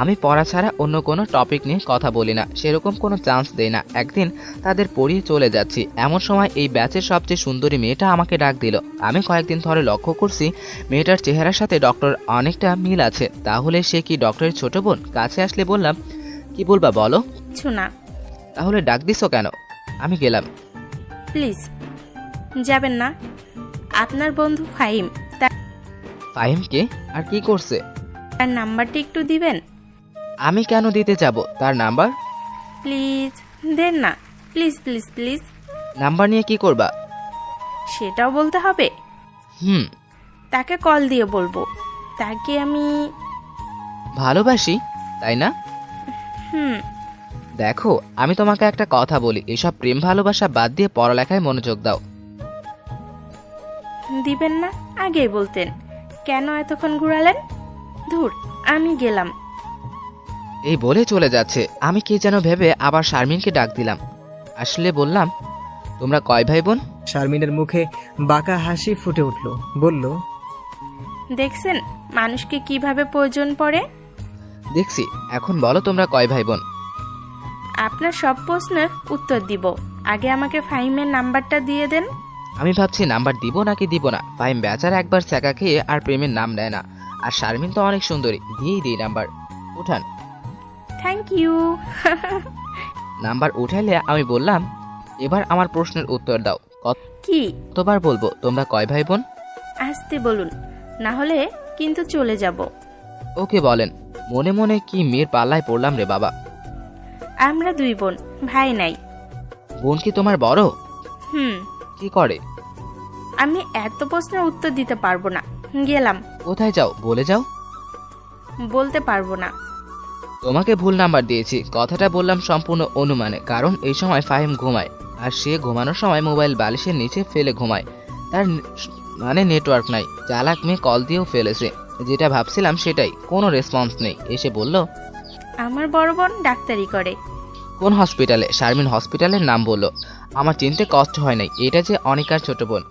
আমি পড়া ছাড়া অন্য কোনো টপিক নিয়ে কথা বলি না, সেরকম কোনো চান্স দেই না। একদিন তাদের পড়িয়ে চলে যাচ্ছি, এমন সময় এই ব্যাচের সবচেয়ে সুন্দরী মেয়েটা আমাকে ডাক দিল। আমি কয়েকদিন ধরে লক্ষ্য করছি মেয়েটার চেহারার সাথে ডক্টর অনেকটা মিল আছে। তাহলে সে কি ডক্টরের ছোট বোন? কাছে আসলে বললাম, কি বলবা বলো। কিছু না। তাহলে ডাক দিছো কেন? আমি গেলাম। প্লিজ যাবেন না। আপনার বন্ধু ফাহিম, ফাহিমকে আর কি করছে? তার নাম্বারটা একটু দিবেন? আমি কেন দিতে যাব তার নাম্বার? প্লিজ দেন না, প্লিজ প্লিজ প্লিজ। নাম্বার নিয়ে কি করবা? সেটাও বলতে হবে? হুম। তাকে কল দিয়ে বলবো তাকে আমি ভালোবাসি, তাই না? হুম। দেখো, আমি তোমাকে একটা কথা বলি, এসব প্রেম ভালোবাসা বাদ দিয়ে পড়ালেখায় মনোযোগ দাও। দিবেন না? আগেই বলতেন, কেন এতক্ষণ ঘুরালেন? ধুর, আমি গেলাম। এই বলে চলে যাচ্ছে। আমি কি যেন ভেবে আবার শারমিনকে ডাক দিলাম। আসলে বললাম, তোমরা কয় ভাই বোন? শারমিনের মুখে বাঁকা হাসি ফুটে উঠল, বলল, দেখছেন মানুষকে কিভাবে প্রয়োজন পড়ে। দেখছি। এখন বলো তোমরা কয় ভাই বোন? আপনার সব প্রশ্নের উত্তর দিব, আগে আমাকে ফাহিমের নাম্বারটা দিয়ে দেন। আমি ভাবছি নাম্বার দিব নাকি দিব না। ফাহিম বেচারা একবার চাকা খেয়ে আর প্রেমের নাম নেয় না, আর শারমিন তো অনেক সুন্দরী, দিয়েই দিই নাম্বার। উঠান। Thank you. নাম্বার উঠাইলে আমি বললাম, এবার আমার প্রশ্নের উত্তর দাও। কি? কতবার বলবো তোমরা কয় ভাই বোন? আসতে বলুন, না হলে কিন্তু চলে যাব। ওকে বলেন। মনে মনে কি মেয়ের পাল্লায় পড়লাম রে বাবা। আমরা 2 বোন, ভাই নাই। বোন কি তোমার বড়? হুম। কি করে? আমি এত প্রশ্নের উত্তর দিতে পারবো না, গেলাম। কোথায় যাও বলে যাও। বলতে পারবো না। তোমাকে ভুল নাম্বার দিয়েছি, কথাটা বললাম সম্পূর্ণ অনুমানে, কারণ এই সময় ফাহিম ঘুমায় আর সে ঘুমানোর সময় মোবাইল বালিশের নিচে ফেলে ঘুমায়। তার মানে নেটওয়ার্ক নাই। চালাক মেয়ে কল দিয়েও ফেলেছে। যেটা ভাবছিলাম সেটাই, কোনো রেসপন্স নেই। এসে বলল, আমার বড় বোন ডাক্তারি করে। কোন হসপিটালে? শারমিন হসপিটালের নাম বলল। আমার চিনতে কষ্ট হয় নাই, এটা যে অনিকার ছোট বোন।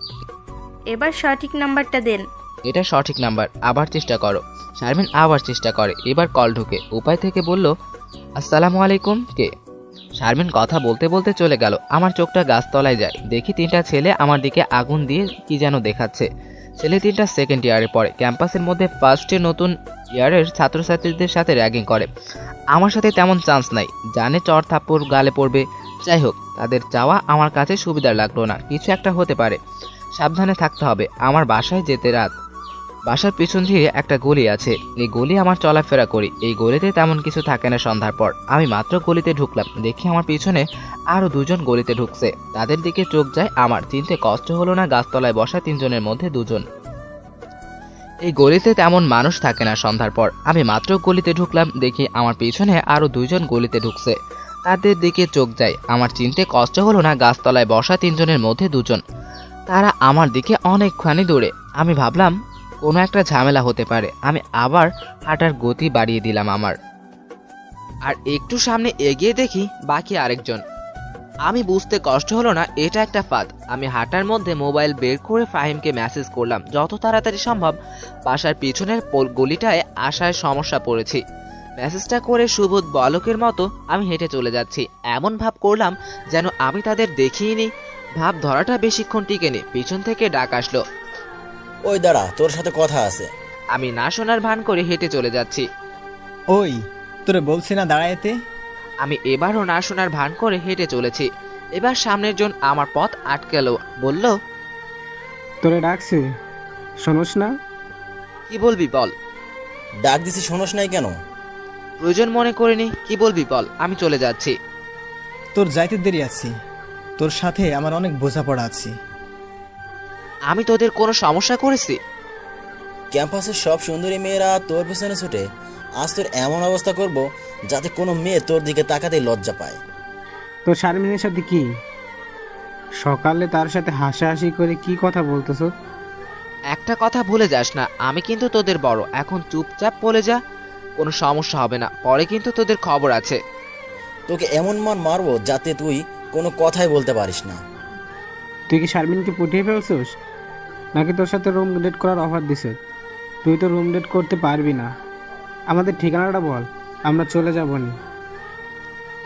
এবার সঠিক নাম্বারটা দেন। এটা সঠিক নাম্বার, আবার চেষ্টা করো। শারমিন আবার চেষ্টা করে, এবার কল ঢুকে। উপায় থেকে বলল, আসসালামু আলাইকুম। কে? শারমিন কথা বলতে বলতে চলে গেল। আমার চোখটা গাছতলায় যায়, দেখি 3টা ছেলে আমার দিকে আগুন দিয়ে কি যেন দেখাচ্ছে। ছেলে 3টা সেকেন্ড ইয়ারে পড়ে, ক্যাম্পাসের মধ্যে ফার্স্টে নতুন ইয়ারের ছাত্রছাত্রীদের সাথে র্যাগিং করে। আমার সাথে তেমন চান্স নাই, জানে চর থাপ্পড় গালে পড়বে। যাই হোক, তাদের চাওয়া আমার কাছে সুবিধার লাগলো না। কিছু একটা হতে পারে, সাবধানে থাকতে হবে। আমার বাসায় যেতে রাত। বাসার পিছন দিয়ে একটা গলি আছে, এই গলি আমার চলাফেরা করি। এই গলিতে তেমন কিছু থাকে না সন্ধ্যার পর। আমি মাত্র গলিতে ঢুকলাম, দেখি আমার পিছনে আরো 2জন গলিতে ঢুকছে। তাদের দিকে চোখ যায় আমার। চিনতে কষ্ট হলো না, গাছতলায় বসা 3 জনের মধ্যে 2জন। এই গলিতে তেমন মানুষ থাকে না সন্ধ্যার পর। আমি মাত্র গলিতে ঢুকলাম, দেখি আমার পিছনে আরো 2জন গলিতে ঢুকছে। তাদের দিকে চোখ যায় আমার। চিনতে কষ্ট হলো না, গাছতলায় বসা 3 জনের মধ্যে 2জন। তারা আমার দিকে অনেকখানি দূরে। আমি ভাবলাম কোনো একটা ঝামেলা হতে পারে। আমি আবার হাঁটার গতি বাড়িয়ে দিলাম আমার। আর একটু সামনে এগিয়ে দেখি বাকি আরেকজন। আমি বুঝতে কষ্ট হলো না এটা একটা ফাঁদ। আমি হাঁটার মধ্যে মোবাইল বের করে ফাহিমকে মেসেজ করলাম, যত তাড়াতাড়ি সম্ভব বাসার পিছনের গলিটায় আসার সমস্যা পড়েছি। মেসেজটা করে সুবোধ বালকের মতো আমি হেঁটে চলে যাচ্ছি। এমন ভাব করলাম যেন আমি তাদের দেখিনি। ভাব ধরাটা বেশিক্ষণ টিকেনি, পিছন থেকে ডাক আসলো, ওই দাঁড়া, তোর সাথে কথা আছে। আমি না শোনার ভান করে হেঁটে চলে যাচ্ছি। ওই, তোরে বলছি না দাঁড়াইতে। আমি এবারও না শোনার ভান করে হেঁটে চলেছি। এবার সামনের জন আমার পথ আটকালো, বলল, তোরে ডাকছি, শোনোস না? কি বলবি বল। ডাক দিছি, শোনস নাই কেন? প্রয়োজন মনে করিনি, কি বলবি বল, আমি চলে যাচ্ছি। তোর যাইতে দেরি আছি, তোর সাথে আমার অনেক বোঝাপড়া আছে। আমি তোদের কোনো সমস্যা করেছি? ক্যাম্পাসের সব সুন্দরী মেয়েরা তোর পেছনে ছুটে, আজ তোর এমন অবস্থা করব যাতে কোনো মেয়ে তোর দিকে তাকাতেই লজ্জা পায়। তোর শারমিনের সাথে কি? সকালে তার সাথে হাসাহাসি করে কি কথা বলতেছ? একটা কথা ভুলে যাস না, আমি কিন্তু তোদের বড়। এখন চুপচাপ বলে যা, কোনো সমস্যা হবে না। পরে কিন্তু তোদের খবর আছে। তোকে এমন মার মারবো যাতে তুই কোনো কথাই বলতে পারিস না। তুই কি শারমিনকে পটিয়ে ফেলছিস, নাকি তোর সাথে রুম ডেট করার অফার দিছ? তুই তো রুম ডেট করতে পারবি না। আমাদের ঠিকানাটা বল, আমরা চলে যাব না।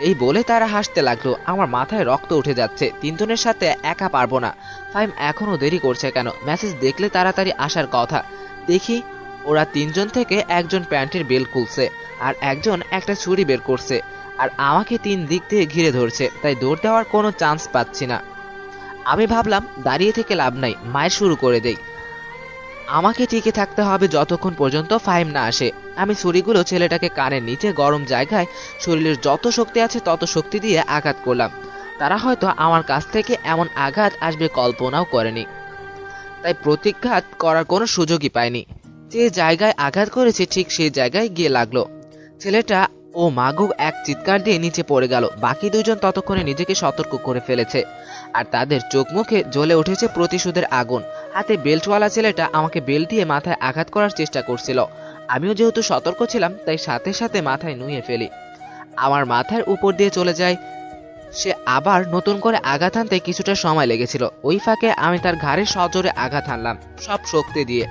এই বলে তারা হাসতে লাগলো। আমার মাথায় রক্ত উঠে যাচ্ছে। 3 জনের সাথে একা পারবো না। ফাইম এখনো দেরি করছে কেন? মেসেজ দেখলে তাড়াতাড়ি আসার কথা। দেখি ওরা 3 জন থেকে একজন প্যান্টের বেল খুলছে, আর একজন একটা ছুরি বের করছে, আর আমাকে 3 দিক দিয়ে ঘিরে ধরছে। তাই দৌড় দেওয়ার কোনো চান্স পাচ্ছি না। আমি ভাবলাম দাঁড়িয়ে থেকে লাভ নাই, মায়ের শুরু করে দেই। আমাকে টিকে থাকতে হবে যতক্ষণ পর্যন্ত ফাহিম না আসে। আমি ছুরিগুলো ছেলেটাকে কানের নিচে গরম জায়গায় শরীরের যত শক্তি আছে তত শক্তি দিয়ে আঘাত করলাম। তারা হয়তো আমার কাছ থেকে এমন আঘাত আসবে কল্পনাও করেনি, তাই প্রতিঘাত করার কোনো সুযোগই পায়নি। যে জায়গায় আঘাত করেছে ঠিক সেই জায়গায় গিয়ে লাগলো। ছেলেটা ও মাগো এক চিৎকার দিয়ে নিচে পড়ে গেল। বাকি 2 জন ততক্ষণে নিজেকে সতর্ক করে ফেলেছে, আর তাদের চোখ মুখে জ্বলে উঠেছে প্রতিশোধের আগুন। হাতে বেল্টওয়ালা ছেলেটা আমাকে বেল্ট দিয়ে মাথায় আঘাত করার চেষ্টা করছিল। আমিও যেহেতু সতর্ক ছিলাম, তাই সাথে সাথে মাথায় নুয়ে ফেলি। আমার মাথার উপর দিয়ে চলে যায় সে। আবার নতুন করে আঘাত হানতে কিছুটা সময় লেগেছিল। ওই ফাঁকে আমি তার ঘাড়ে সজোরে আঘাত হানলাম, সব শক্তি দিয়ে।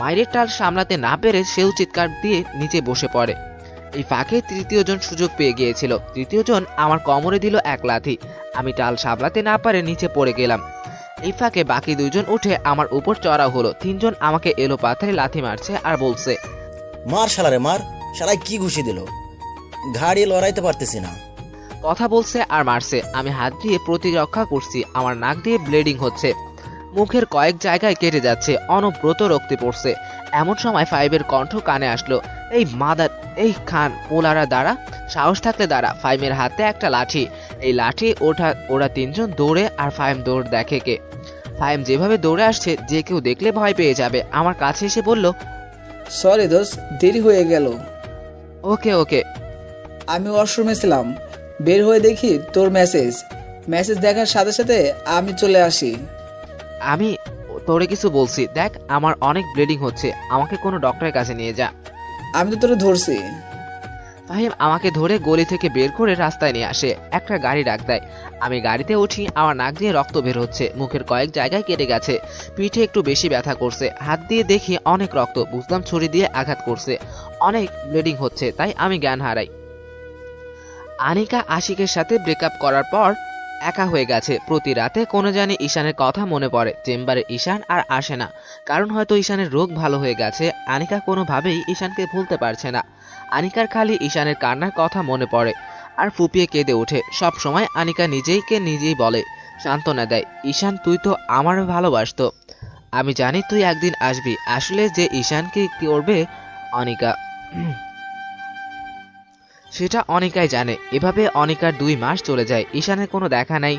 মায়ের টাল সামলাতে না পেরে সেও চিৎকার দিয়ে নিচে বসে পড়ে। এই ফাঁকে 3য় জন সুযোগ পেয়ে গিয়েছিল। 3য় জন আমার কোমরে দিল এক লাথি। আমি টাল সামলাতে না পারে নিচে পড়ে গেলাম। এই ফাঁকে বাকি 2 জন উঠে আমার উপর চড়াও হলো। 3 জন আমাকে এলো পাথারে লাথি মারছে আর বলছে, মার শালারে মার। শালায় কি ঘুষি দিল, ঘাড়ি লড়াইতে পারতেছি না। কথা বলছে আর মারছে। আমি হাত দিয়ে প্রতিরক্ষা করছি। আমার নাক দিয়ে ব্লিডিং হচ্ছে, মুখের কয়েক জায়গায় কেটে যাচ্ছে, অনবরত রক্তে পড়ছে। এমন সময় ফাইভের কণ্ঠ কানে আসলো, এই মাদার, এই খান পোলারা দাঁড়া, সাহস থাকলে দাঁড়া। ফাইমের হাতে একটা লাঠি। এই লাঠি ওরা 3 জন দৌড়ে, আর ফাইম দৌড় দেখে কে। ফাইম যেভাবে দৌড়ে আসছে যে কেউ দেখলে ভয় পেয়ে যাবে। আমার কাছে এসে বলল, সরি দোস্ত, দেরি হয়ে গেল। ওকে ওকে। আমি ওয়াশরুমে ছিলাম, বের হয়ে দেখি তোর মেসেজ দেখার সাথে সাথে আমি চলে আসি। তোরে কিছু বলছি, দেখ আমার অনেক ব্লিডিং হচ্ছে, আমাকে কোনো ডক্টরের কাছে নিয়ে যা। আমি তো তোরে ধরছি। ফাহিম আমাকে ধরে গলি থেকে বের করে রাস্তায় নিয়ে আসে, একটা গাড়ি ডাক দেয়। আমি গাড়িতে উঠি, আমার নাক দিয়ে রক্ত বের হচ্ছে, মুখের কয়েক জায়গায় কেটে গেছে, পিঠে একটু বেশি ব্যথা করছে, হাত দিয়ে দেখি অনেক রক্ত, বুঝলাম ছুরি দিয়ে আঘাত করছে, অনেক ব্লিডিং হচ্ছে, তাই আমি জ্ঞান হারাই। আনিকা আশিকের সাথে ব্রেকআপ করার পর একা হয়ে গেছে। প্রতি রাতে কোনো জানি ঈশানের কথা মনে পড়ে। চেম্বারে ঈশান আর আসে না, কারণ হয়তো ঈশানের রোগ ভালো হয়ে গেছে। আনিকা কোনোভাবেই ঈশানকে ভুলতে পারছে না। আনিকার খালি ঈশানের কান্নার কথা মনে পড়ে আর ফুপিয়ে কেঁদে ওঠে। সব সময় আনিকা নিজেই বলে, সান্ত্বনা দেয়, ঈশান তুই তো আমার ভালোবাসতো, আমি জানি তুই একদিন আসবি। আসলে যে ঈশানকে করবে অনিকা, সেটা অনিকাই জানে। এভাবে অনিকার 2 মাস চলে যায়, ঈশানের কোনো দেখা নাই।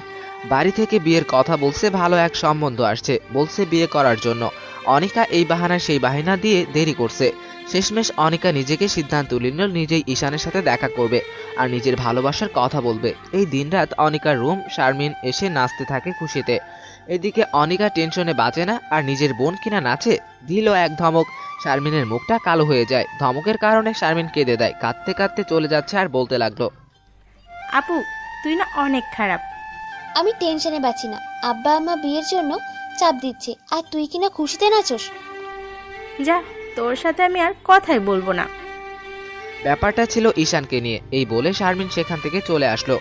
বাড়ি থেকে বিয়ের কথা বলছে, ভালো এক সম্বন্ধ আসছে, বলছে বিয়ে করার জন্য। অনিকা এই বাহানা সেই বাহানা দিয়ে দেরি করছে। শেষমেশ অনিকা নিজেকে সিদ্ধান্ত নিল নিজেই ঈশানের সাথে দেখা করবে আর নিজের ভালোবাসার কথা বলবে। এই দিনরাত অনিকার রুম শারমিন এসে নাচতে থাকে খুশিতে। এদিকে অনিকা টেনশনে বাঁচে না, আর নিজের বোন কিনা নাচে, দিল এক ধমক, শারমিনের মুখটা কালো হয়ে যায়। ধমকের কারণে শারমিন কেঁদে দেয়, কাঁদতে কাঁদতে চলে যাচ্ছে আর বলতে লাগলো, আপু তুই না অনেক খারাপ। আমি টেনশনে বাঁচি না, আব্বা আম্মা বিয়ের জন্য চাপ দিচ্ছে, আর তুই কিনা খুশিতে নাচোস। যা, তোর সাথে আমি আর কথাই বলবো না। ব্যাপারটা ছিল ঈশানকে নিয়ে। এই বলে শারমিন সেখান থেকে চলে আসলো।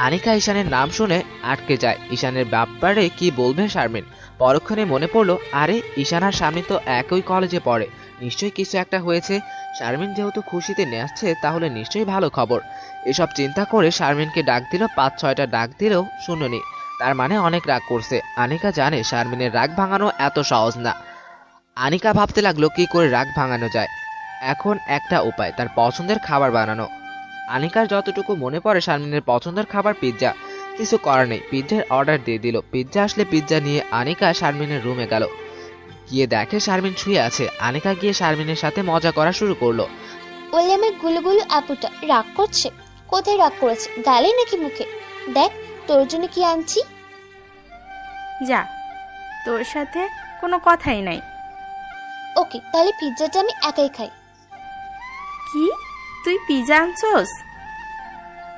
আনিকা ঈশানের নাম শুনে আটকে যায়। ঈশানের ব্যাপারে কি বলবে শারমিন? পরক্ষণে মনে পড়লো, আরে ঈশান আর শারমিন তো একই কলেজে পড়ে, নিশ্চয়ই কিছু একটা হয়েছে। শারমিন যেহেতু খুশিতে নাচছে, তাহলে নিশ্চয়ই ভালো খবর। এসব চিন্তা করে শারমিনকে ডাক দিল, 5-6টা ডাক দিলেও শুনুনি, তার মানে অনেক রাগ করছে। আনিকা জানে শারমিনের রাগ ভাঙানো এত সহজ না। আনিকা ভাবতে লাগলো কি করে রাগ ভাঙানো যায়। এখন একটা উপায়, তার পছন্দের খাবার বানানো। আনিকার যতটুকু মনে পড়ে শারমিনের পছন্দের খাবার পিৎজা। কিছু করার নেই, পিৎজার অর্ডার দিয়ে দিল। পিৎজা আসলে পিৎজা নিয়ে আনিকা শারমিনের রুমে গেল। গিয়ে দেখে শারমিন শুয়ে আছে। আনিকা গিয়ে শারমিনের সাথে মজা করা শুরু করলো। বলে আমার গুলুগুলু আপুটা রাগ করছে। কোথায় রাগ করেছে, গালে নাকি মুখে? দেখ তোর জন্য কি আনছি। যা, তোর সাথে কোনো কথাই নাই। ওকে, তাহলে পিৎজাটা আমি একাই খাই। কি, তুই পিৎজা আনছস?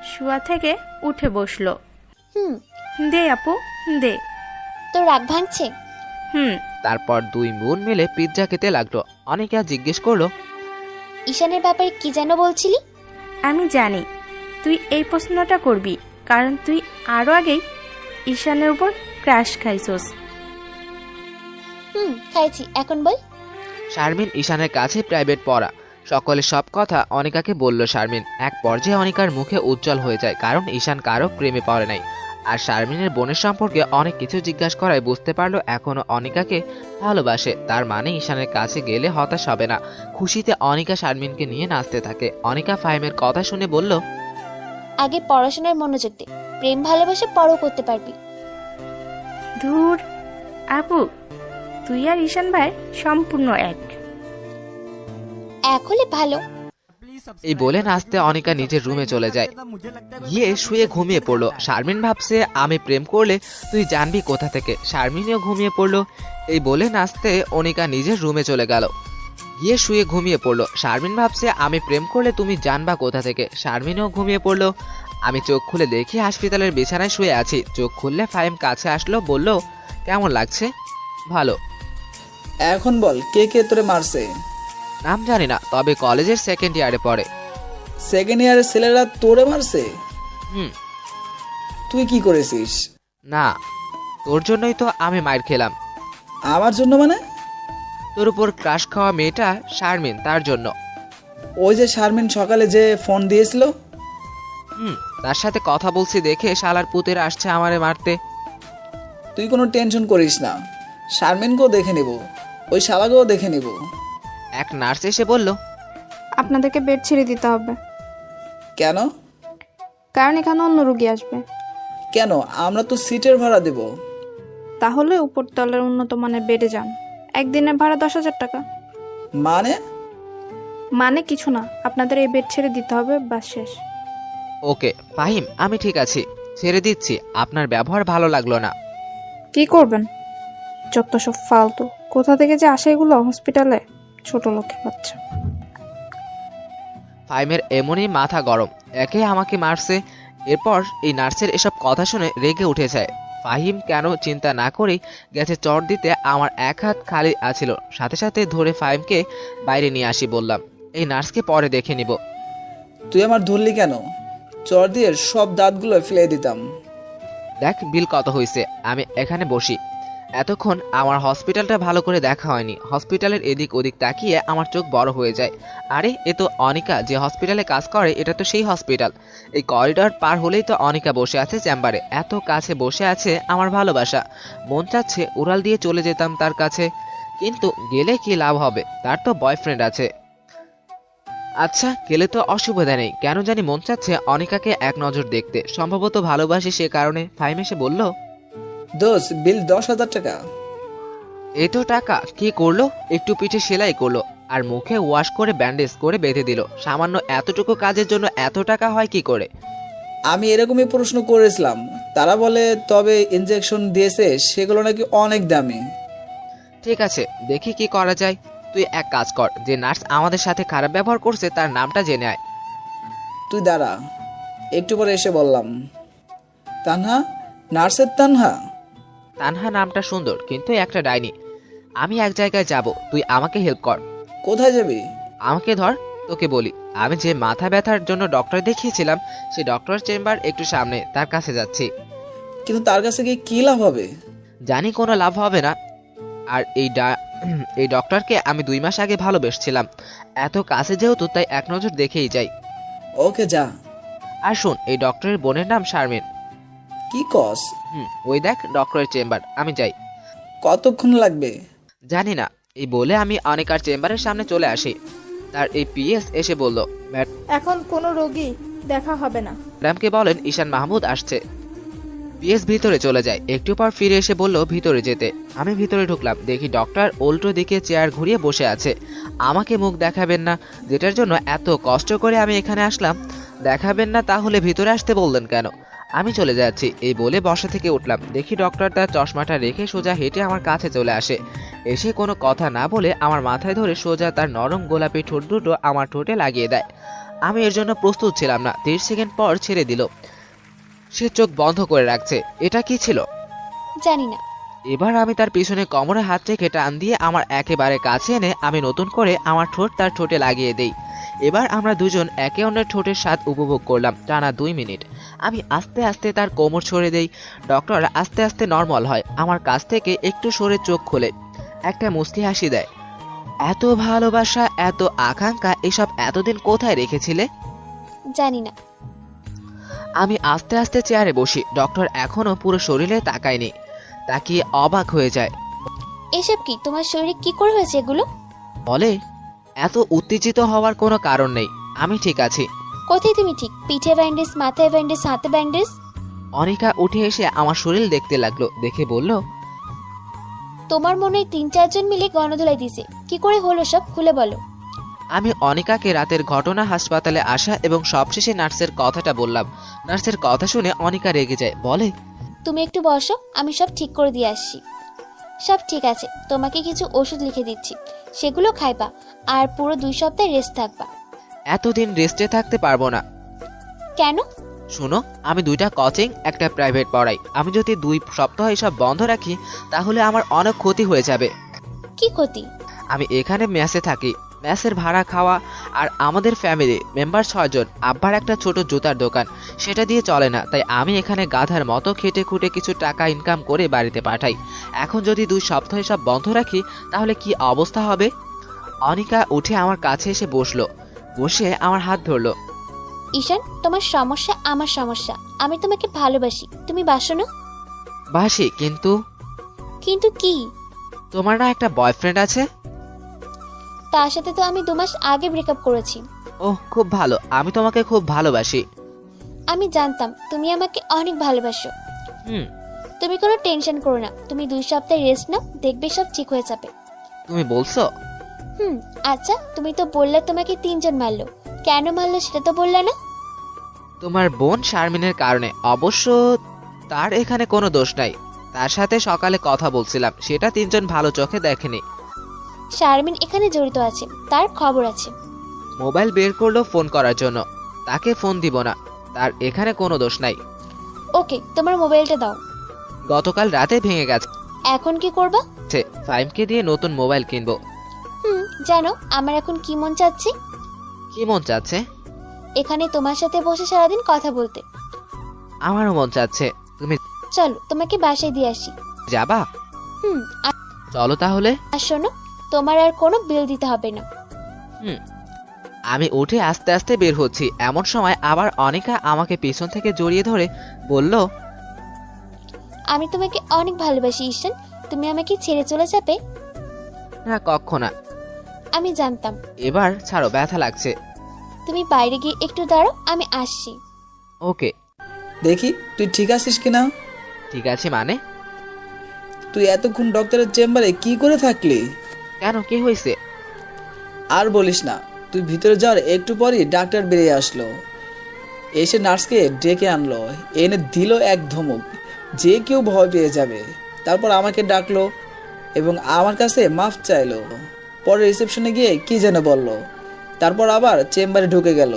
শুয়া থেকে উঠে বসলো। হুম। দে আপু, দে। তোর রাগ ভাঙছে? হুম। তারপর 2 বোন মিলে পিৎজা খেতে লাগলো। অনিকা জিজ্ঞেস করলো, ঈশানের ব্যাপারে কি যেন বলছিলি? আমি জানি তুই এই প্রশ্নটা করবি, কারণ তুই আরো আগেই ঈশানের উপর ক্র্যাশ খাইছস। খাইছি, এখন বল। শারমিন ঈশানের কাছে প্রাইভেট পড়া। সকলে সব কথা অনিকাকে বলল শারমিন। এক পর্যায়ে অনিকার মুখে উজ্জ্বল হয়ে যায়, কারণ ঈশান কারো প্রেমে পড়ে নাই। আর শারমিনের বোনের সম্পর্কে অনেক কিছু জিজ্ঞাসা করায় বুঝতে পারলো এখনো অনিকাকে ভালোবাসে। তার মানে ঈশানের কাছে গেলে হতাশ হবে না। খুশিতে অনিকা শারমিনকে নিয়ে নাচতে থাকে। অনিকা ফাহিমের কথা শুনে বলল, আগে পড়াশোনায় মনোযোগ দে, প্রেম ভালোবাসা পরও করতে পারবি। ধুর আপু, তুই আর ঈশান ভাই সম্পূর্ণ এক হলে ভালো। এই বলে নাচতে অনিকা নিজের রুমে চলে যায়। গিয়ে শুয়ে ঘুমিয়ে পড়লো। শারমিন ভাবছে আমি প্রেম করলে তুই জানবি কোথা থেকে। শারমিনও ঘুমিয়ে পড়লো। এই বলে নাচতে অনিকা নিজের রুমে চলে গেল। গিয়ে শুয়ে ঘুমিয়ে পড়লো। শারমিন ভাবছে আমি প্রেম করলে তুমি জানবা কোথা থেকে। শারমিনও ঘুমিয়ে পড়লো। আমি চোখ খুলে দেখি হাসপাতালের বিছানায় শুয়ে আছি। চোখ খুললে ফাহিম কাছে আসলো, বলল, কেমন লাগছে? ভালো। এখন বল, কে কে তোরে মারছে? নাম জানি না, তবে কলেজের 2nd ইয়ারে পড়ে। 2nd ইয়ারের ছেলেরা তোরে মারছে? হুম। তুই কি করেছিস? না, তোর জন্যই তো আমি মাইর খেলাম। আমার জন্য মানে? তোর উপর ক্রাশ খাওয়া মেয়েটা শারমিন, তার জন্য। ওই যে শারমিন সকালে যে ফোন দিয়েছিল? তার সাথে কথা বলছি দেখে শালার পুতের আসছে আমারে মারতে। তুই কোনো টেনশন করিস না, শারমিনকেও দেখে নেব, ওই শালাকেও দেখে নেব। এক নার্স এসে বলল, আপনাদেরকে বেড ছেড়ে দিতে হবে। কেন? কারণ এখানে অন্য রোগী আসবে। কেন? আমরা তো সিটের ভাড়া দেব। তাহলে উপরতলার উন্নত মানের বেডে যান। একদিনের ভাড়া 10,000 টাকা। মানে কিছু না, আপনাদের এই বেড ছেড়ে দিতে হবে, বাস শেষ। ওকে ফাহিম, আমি ঠিক আছি, ছেড়ে দিচ্ছি। আপনার ব্যবহার ভালো লাগলো না। কি করবেন? যত সব ফালতু, কোথা থেকে যে আসে এগুলো হসপিটালে, ছোট লোকের বাচ্চা। ফাহিমের এমনই মাথা গরম, একে আমাকে মারছে, এরপর এই নার্সের এসব কথা শুনে রেগে উঠেছে। ফাহিম কেন চিন্তা না করেই গেছে চট দিতে, আমার এক হাত খালি আছিল, সাথে সাথে ধরে ফাহিমকে বাইরে নিয়ে আসি, বললাম এই নার্সকে পরে দেখে নিব। তুই আমার ধরলি কেন? চর দিয়ে সব দাঁতগুলো ফেলে দিতাম। দেখ বিল কত হয়েছে, আমি এখানে বসি। এতক্ষণ আমার হসপিটালটা ভালো করে দেখা হয়নি, হসপিটালের এদিক ওদিক তাকিয়ে আমার চোখ বড় হয়ে যায়। আরে এ তো অনিকা, যে হসপিটালে কাজ করে, এটা তো সেই হসপিটাল। এই করিডর পার হলেই তো অনিকা বসে আছে চেম্বারে, এত কাছে বসে আছে আমার ভালোবাসা। মন চাচ্ছে উড়াল দিয়ে চলে যেতাম তার কাছে, কিন্তু গেলে কি লাভ হবে, তার তো বয়ফ্রেন্ড আছে। আচ্ছা গেলে তো অসুবিধা নেই, কেন জানি মন চাচ্ছে অনিকাকে এক নজর দেখতে, সম্ভবত ভালোবাসি সে কারণে। ফাহিম এসে বলল, দোষ, বিল 10,000 টাকা। এই তো টাকা, কি করলো? একটু পিঠে সেলাই করলো আর মুখে ওয়াশ করে ব্যান্ডেজ করে বেঁধে দিল। সামান্য এতটুকু কাজের জন্য এত টাকা হয় কি করে? আমি এরকমই প্রশ্ন করেছিলাম, তারা বলে তবে ইনজেকশন দিয়েছে সেগুলো নাকি অনেক দামি। ঠিক আছে, দেখি কি করা যায়। তুই এক কাজ কর, যে নার্স আমাদের সাথে খারাপ ব্যবহার করছে তার নামটা জেনে আয়। তুই দাঁড়া, একটু পরে এসে বললাম। তানহা? নার্সের তানহা? তানহা নামটা সুন্দর, কিন্তু একটা ডাইনি। আমি এক জায়গায় যাব, তুই আমাকে হেল্প কর। কোথায় যাবি? আমাকে ধর, তোকে বলি। আমি যে মাথা ব্যথার জন্য ডক্টর দেখিয়েছিলাম, সেই ডক্টর চেম্বার একটু সামনে, তার কাছে যাচ্ছি। কিন্তু তার কাছে গিয়ে কি লাভ হবে? জানি কোনো লাভ হবে না। আর এই ডক্টরকে আমি 2 মাস আগে ভালোবেসেছিলাম, এত কাছে যেহেতু তাই এক নজর দেখেই যাই। ওকে যা। আর শোন, এই ডক্টরের বোনের নাম শারমিন। কি কস? ওই দেখ ডক্টরের চেম্বার, আমি যাই। কতক্ষণ লাগবে? জানি না। এই বলে আমি অনিকার চেম্বারের সামনে চলে আসি। তার এই পিএস এসে বলল, এখন কোনো রোগী দেখা হবে না। ম্যাডামকে বলেন ঈশান মাহমুদ আসছে। পিএস ভিতরে চলে যায়, একটু পর ফিরে এসে বলল ভিতরে যেতে। আমি ভিতরে ঢুকলাম, দেখি ডক্টর উল্টো দিকে চেয়ার ঘুরিয়ে বসে আছে। আমাকে মুখ দেখাবেন না, যেটার জন্য এত কষ্ট করে আমি এখানে আসলাম, দেখাবেন না তাহলে ভিতরে আসতে বললেন কেন? আমি চলে যাচ্ছি, এই বলে বসা থেকে উঠলাম। দেখি ডক্টর তার চশমাটা রেখে সোজা হেঁটে আমার কাছে চলে আসে। এসে কোনো কথা না বলে আমার মাথায় ধরে সোজা তার নরম গোলাপি ঠোঁট দুটো আমার ঠোঁটে লাগিয়ে দেয়। আমি এর জন্য প্রস্তুত ছিলাম না। 30 সেকেন্ড পর ছেড়ে দিল। সে চোখ বন্ধ করে রাখছে। এটা কি ছিল জানি না। এবার আমি তার পিছনে কোমরে হাত রেখে টান দিয়ে আমার একেবারে কাছে এনে আমি নতুন করে আমার ঠোঁট তার ঠোঁটে লাগিয়ে দেই। এবার আমরা দুজন একে অন্যের ঠোঁটের স্বাদ উপভোগ করলাম টানা 2 মিনিট। আমি আস্তে আস্তে তার কোমর ছড়ে দেই। ডক্টর আস্তে আস্তে নর্মাল হয়, আমার কাছ থেকে একটু সরে চোখ খোলে, একটা মুচকি হাসি দেয়। এত ভালোবাসা, এত আকাঙ্ক্ষা, এসব এতদিন কোথায় রেখেছিলে? জানি না। আমি আস্তে আস্তে চেয়ারে বসি। ডক্টর এখনো পুরো শরীরে তাকায়নি, তাকিয়ে অবাক হয়ে যায়। এসব কি? তোমার শরীরে কি করে হয়েছে এগুলো? বলে, এত উত্তেজিত হওয়ার কোনো কারণ নেই, আমি ঠিক আছি। কোথায় তুমি ঠিক? পিঠে ব্যান্ডেজ, মাথায় ব্যান্ডেজ, হাতে ব্যান্ডেজ। অনিকা উঠে এসে আমার শরীর দেখতে লাগলো, দেখে বলল, তোমার মনে হয় 3-4 জন মিলে গণধোলাই দিছে। কি করে হলো সব, খুলে বলো। আমি অনিকাকে রাতের ঘটনা, হাসপাতালে আসা এবং সবশেষে নার্সের কথাটা বললাম। নার্সের কথা শুনে অনিকা রেগে যায়, বলে, তুমি একটু বসো, আমি সব ঠিক করে দিয়ে আসছি। সব ঠিক আছে, তোমাকে কিছু ওষুধ লিখে দিচ্ছি, সেগুলো খাইবা, আর পুরো 2 সপ্তাহ রেস্ট থাকবা। এতদিন রেস্টে থাকতে পারবো না। কেন? শুনো, আমি 2টা কোচিং, একটা প্রাইভেট পড়াই। আমি যদি 2 সপ্তাহ এসব বন্ধ রাখি তাহলে আমার অনেক ক্ষতি হয়ে যাবে। কি ক্ষতি? আমি এখানে মেসে থাকি, মেসের ভাড়া, খাওয়া, আর আমাদের ফ্যামিলি মেম্বার 6 জন। আব্বার একটা ছোট জুতার দোকান, সেটা দিয়ে চলে না, তাই আমি এখানে গাধার মতো খেটে খুঁটে কিছু টাকা ইনকাম করে বাড়িতে পাঠাই। এখন যদি 2 সপ্তাহ সব বন্ধ রাখি তাহলে কি অবস্থা হবে? অনিকা উঠে আমার কাছে এসে বসলো, বসে আমার হাত ধরলো। ঈশান, তোমার সমস্যা আমার সমস্যা। আমি তোমাকে ভালোবাসি, তুমি বাসো না? বাসি, কিন্তু কিন্তু কি? তোমার না একটা বয়ফ্রেন্ড আছে? তার সাথে তো আমি 2 মাস আগে ব্রেকআপ করেছি। ওহ, খুব ভালো, আমি তোমাকে খুব ভালোবাসি। আমি জানতাম তুমি আমাকে অনেক ভালোবাসো। হুম। তুমি কোনো টেনশন করো না, তুমি 2 সপ্তাহ রেস্ট নাও, দেখবে সব ঠিক হয়ে যাবে। তুমি বলছো? আচ্ছা, তুমি তো বললে তোমাকে 3 জন মারলো, কেন মারলো সেটা তো বললে না। তোমার বোন শারমিনের কারণে। অবশ্য তার এখানে কোনো দোষ নাই। তার সাথে সকালে কথা বলছিলাম, সেটা তিনজন ভালো চোখে দেখেনি। শারমিন এখানে জড়িত আছে, তার খবর আছে। মোবাইল বের করলো ফোন করার জন্য, তাকে ফোন দিব না, তার এখানে কোনো দোষ নাই। ওকে, তোমার মোবাইলটা দাও। গতকাল রাতে ভেঙে গেছে, এখন কি করবা? ফাইমকে দিয়ে নতুন মোবাইল কিনবো। জানো আমার এখন কি মন চাচ্ছে? কি মন চাচ্ছে? এখানে তোমার সাথে বসে সারাদিন কথা বলতে। আমারও মন চাচ্ছে। তুমি চলো তোমাকে বাসায় দিয়ে আসি। যাবা? চলো তাহলে। আর শোনো, তোমার আর কোনো বিল দিতে হবে না। আমি উঠে আস্তে আস্তে বের হচ্ছি, এমন সময় আবার অনিকা আমাকে পিছন থেকে জড়িয়ে ধরে বলল, আমি তোমাকে অনেক ভালোবাসি ঈশান, তুমি আমাকে ছেড়ে চলে যাবে? না, কখনো না। আমি জানতাম। এবার ছাড়ো, ব্যথা লাগছে। তুমি বাইরে গিয়ে একটু দাঁড়াও, আমি আসছি। ওকে। দেখি তুই ঠিক আছিস কিনা। ঠিক আছে মানে? তুই এতক্ষণ ডক্টরের চেম্বারে কি করে থাকলি? কেন, কি হয়েছে? আর বলিস না, তুই ভিতরে যাওয়ার একটু পরই ডাক্তার বেরিয়ে আসলো, এসে নার্সকে ডেকে আনলো, এনে দিল এক ধমক, যে কেউ ভয় পেয়ে যাবে। তারপর আমাকে ডাকলো এবং আমার কাছে মাফ চাইলো। পরে রিসেপশনে গিয়ে কি যেন বলল, তারপর আবার চেম্বারে ঢুকে গেল।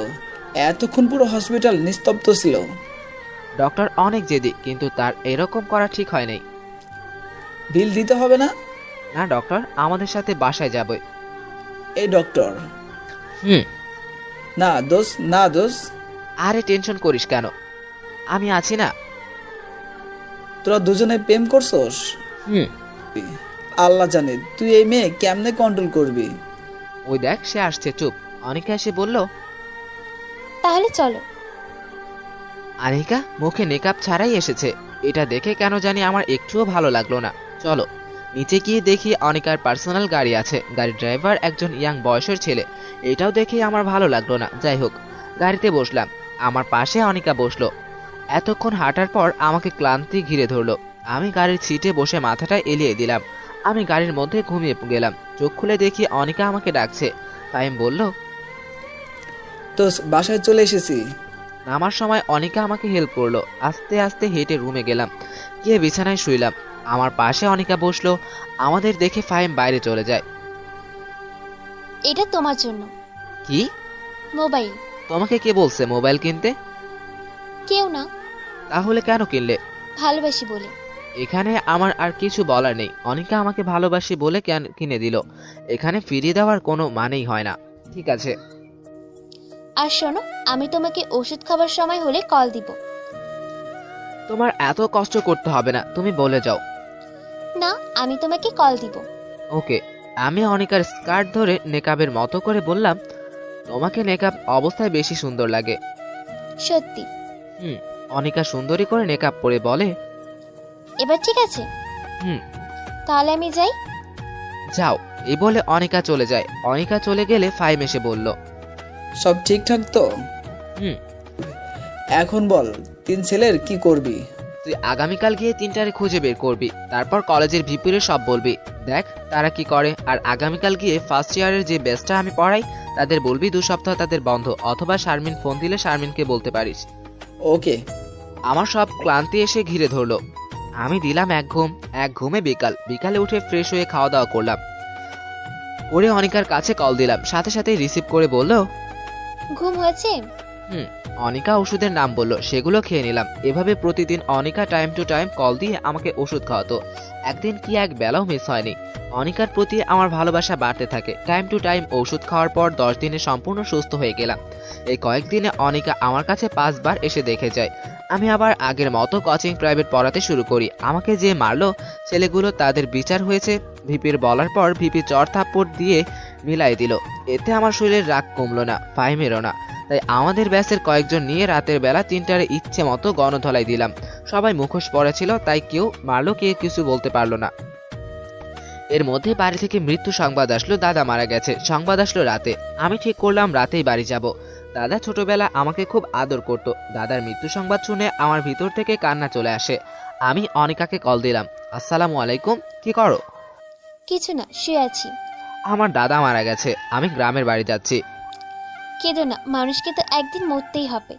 এতক্ষণ পুরো হসপিটাল নিস্তব্ধ ছিল। ডক্টর অনেক জেদি, কিন্তু তার এরকম করা ঠিক হয় নাই। বিল দিতে হবে না? না ডক্টর, আমাদের সাথে বাসায় যাবে। এই ডক্টর। না দোষ, না দোষ। আরে টেনশন করিস কেন, আমি আছি না। তোরা দুজনে প্রেম করছস? আল্লাহ জানে তুই এই মেয়ে কেমনে কন্ট্রোল করবি। ওই দেখ সে আসছে, চুপ। অনিকা এসে বলল, তাহলে চলো। আনিকা মুখে মেকআপ ছাড়াই এসেছে, এটা দেখে কেন জানি আমার একটুও ভালো লাগলো না। চলো নিচে গিয়ে দেখি অনিকার পার্সোনাল গাড়ি আছে, গাড়ির ড্রাইভার একজন ইয়াং বয়সের ছেলে, এটাও দেখে আমার ভালো লাগলো না। যাই হোক, গাড়িতে বসলাম, আমার পাশে অনিকা বসলো। এতক্ষণ হাঁটার পর আমাকে ক্লান্তি ঘিরে ধরলো। আমি গাড়ির সিটে বসে মাথাটা এলিয়ে দিলাম। আমি গাড়ির মধ্যে ঘুমিয়ে গেলাম। চোখ খুলে দেখি অনিকা আমাকে ডাকছে। ফাহিম বলল, তো বাসায় চলে এসেছি। নামার সময় অনিকা আমাকে হেল্প করলো। আস্তে আস্তে হেঁটে রুমে গেলাম, গিয়ে বিছানায় শুইলাম। আমার পাশে অনিকা বসলো। আমাদের দেখে ফাহিম বাইরে চলে যায়। এটা তোমার জন্য। কি? মোবাইল। তোমাকে কে বলছে মোবাইল কিনতে? কেউ না। তাহলে কেন কিনলে? ভালোবাসি বলে। এখানে আমার আর কিছু বলার নেই। অনিকা আমাকে ভালোবাসি বলে কিনে দিল, এখানে ফিরিয়ে দেওয়ার কোনো মানেই হয় না। ঠিক আছে। আর শোনো, আমি তোমাকে ওষুধ খাবার সময় হলে কল দিব। তোমার এত কষ্ট করতে হবে না, তুমি বলে যাও। না, আমি তোমাকে কল দিব। ওকে। আমি অনিকার স্কার্ট ধরে নেকাবের মতো করে বললাম, তোমাকে নেকাব অবস্থায় বেশি সুন্দর লাগে। সত্যি? অনিকা সুন্দরী করে নেকাব পরে বলে, এবার ঠিক আছে। তাহলে আমি যাই। যাও। এই বলে অনিকা চলে যায়। অনিকা চলে গেলে ফাইম এসে বলল, সব ঠিকঠাক তো? এখন বল, 3 ছেলের কি করবি? তুই আগামীকাল গিয়ে 3টারে খুঁজে বের করবি, তারপর কলেজের ভিপিরে সব বলবি, দেখ তারা কি করে। আর আগামীকাল গিয়ে ফার্স্ট ইয়ারের যে ব্যাচটা আমি পড়াই তাদের বলবি 2 সপ্তাহ তাদের বন্ধ, অথবা শারমিন ফোন দিলে শারমিনকে বলতে পারিস। ওকে। আমার সব ক্লান্তি এসে ঘিরে ধরলো। আমি দিলাম এক ঘুমে বিকালে উঠে ফ্রেশ হয়ে খাওয়া দাওয়া করলাম, করে অনিকার কাছে কল দিলাম। সাথে সাথে রিসিভ করে বলল, ঘুম হয়েছে? অনিকা ওষুধের নাম বলল, সেগুলো খেয়ে নিলাম। এভাবে প্রতিদিন Anika time to time call দিয়ে আমাকে ওষুধ খাওয়াতো। একদিন কি এক বেলাও মিস হয়নি। অনিকার প্রতি আমার ভালোবাসা বাড়তে থাকে। টাইম টু টাইম ওষুধ খাওয়ার পর 10 দিনে সম্পূর্ণ সুস্থ হয়ে গেলাম। এই কয়েকদিনে অনিকা আমার কাছে 5 বার এসে দেখে যায়। আমি আবার আগের মতো কোচিং প্রাইভেট পড়াতে শুরু করি। আমাকে যে মারলো ছেলেগুলো, তাদের বিচার হয়েছে। ভিপির বলার পর ভিপি চড় থাপ্পড় দিয়ে মিলাই দিল। এতে আমার শরীরের রাগ কমলো না, ফাইমেরও না। তাই আমাদের ব্যাচের কয়েকজন নিয়ে রাতের বেলা 3টারে ইচ্ছে মতো গণধলাই দিলাম। সবাই মুখোশ পড়েছিল, তাই কেউ মারলো কে কিছু বলতে পারলো না। এর মধ্যে বাড়ি থেকে মৃত্যু সংবাদ আসলো, দাদা মারা গেছে। সংবাদ আসলো রাতে। আমি ঠিক করলাম রাতেই বাড়ি যাব। দাদা ছোটবেলা আমাকে খুব আদর করত। দাদার মৃত্যু সংবাদ শুনে আমার ভিতর থেকে কান্না চলে আসে। আমি অনিকাকে কল দিলাম, আসসালামু আলাইকুম, কি করো? কিছু না, শুয়ে আছি। আমার দাদা মারা গেছে, আমি গ্রামের বাড়ি যাচ্ছি। কেঁদো না, মানুষকে তো একদিন মরতেই হবে।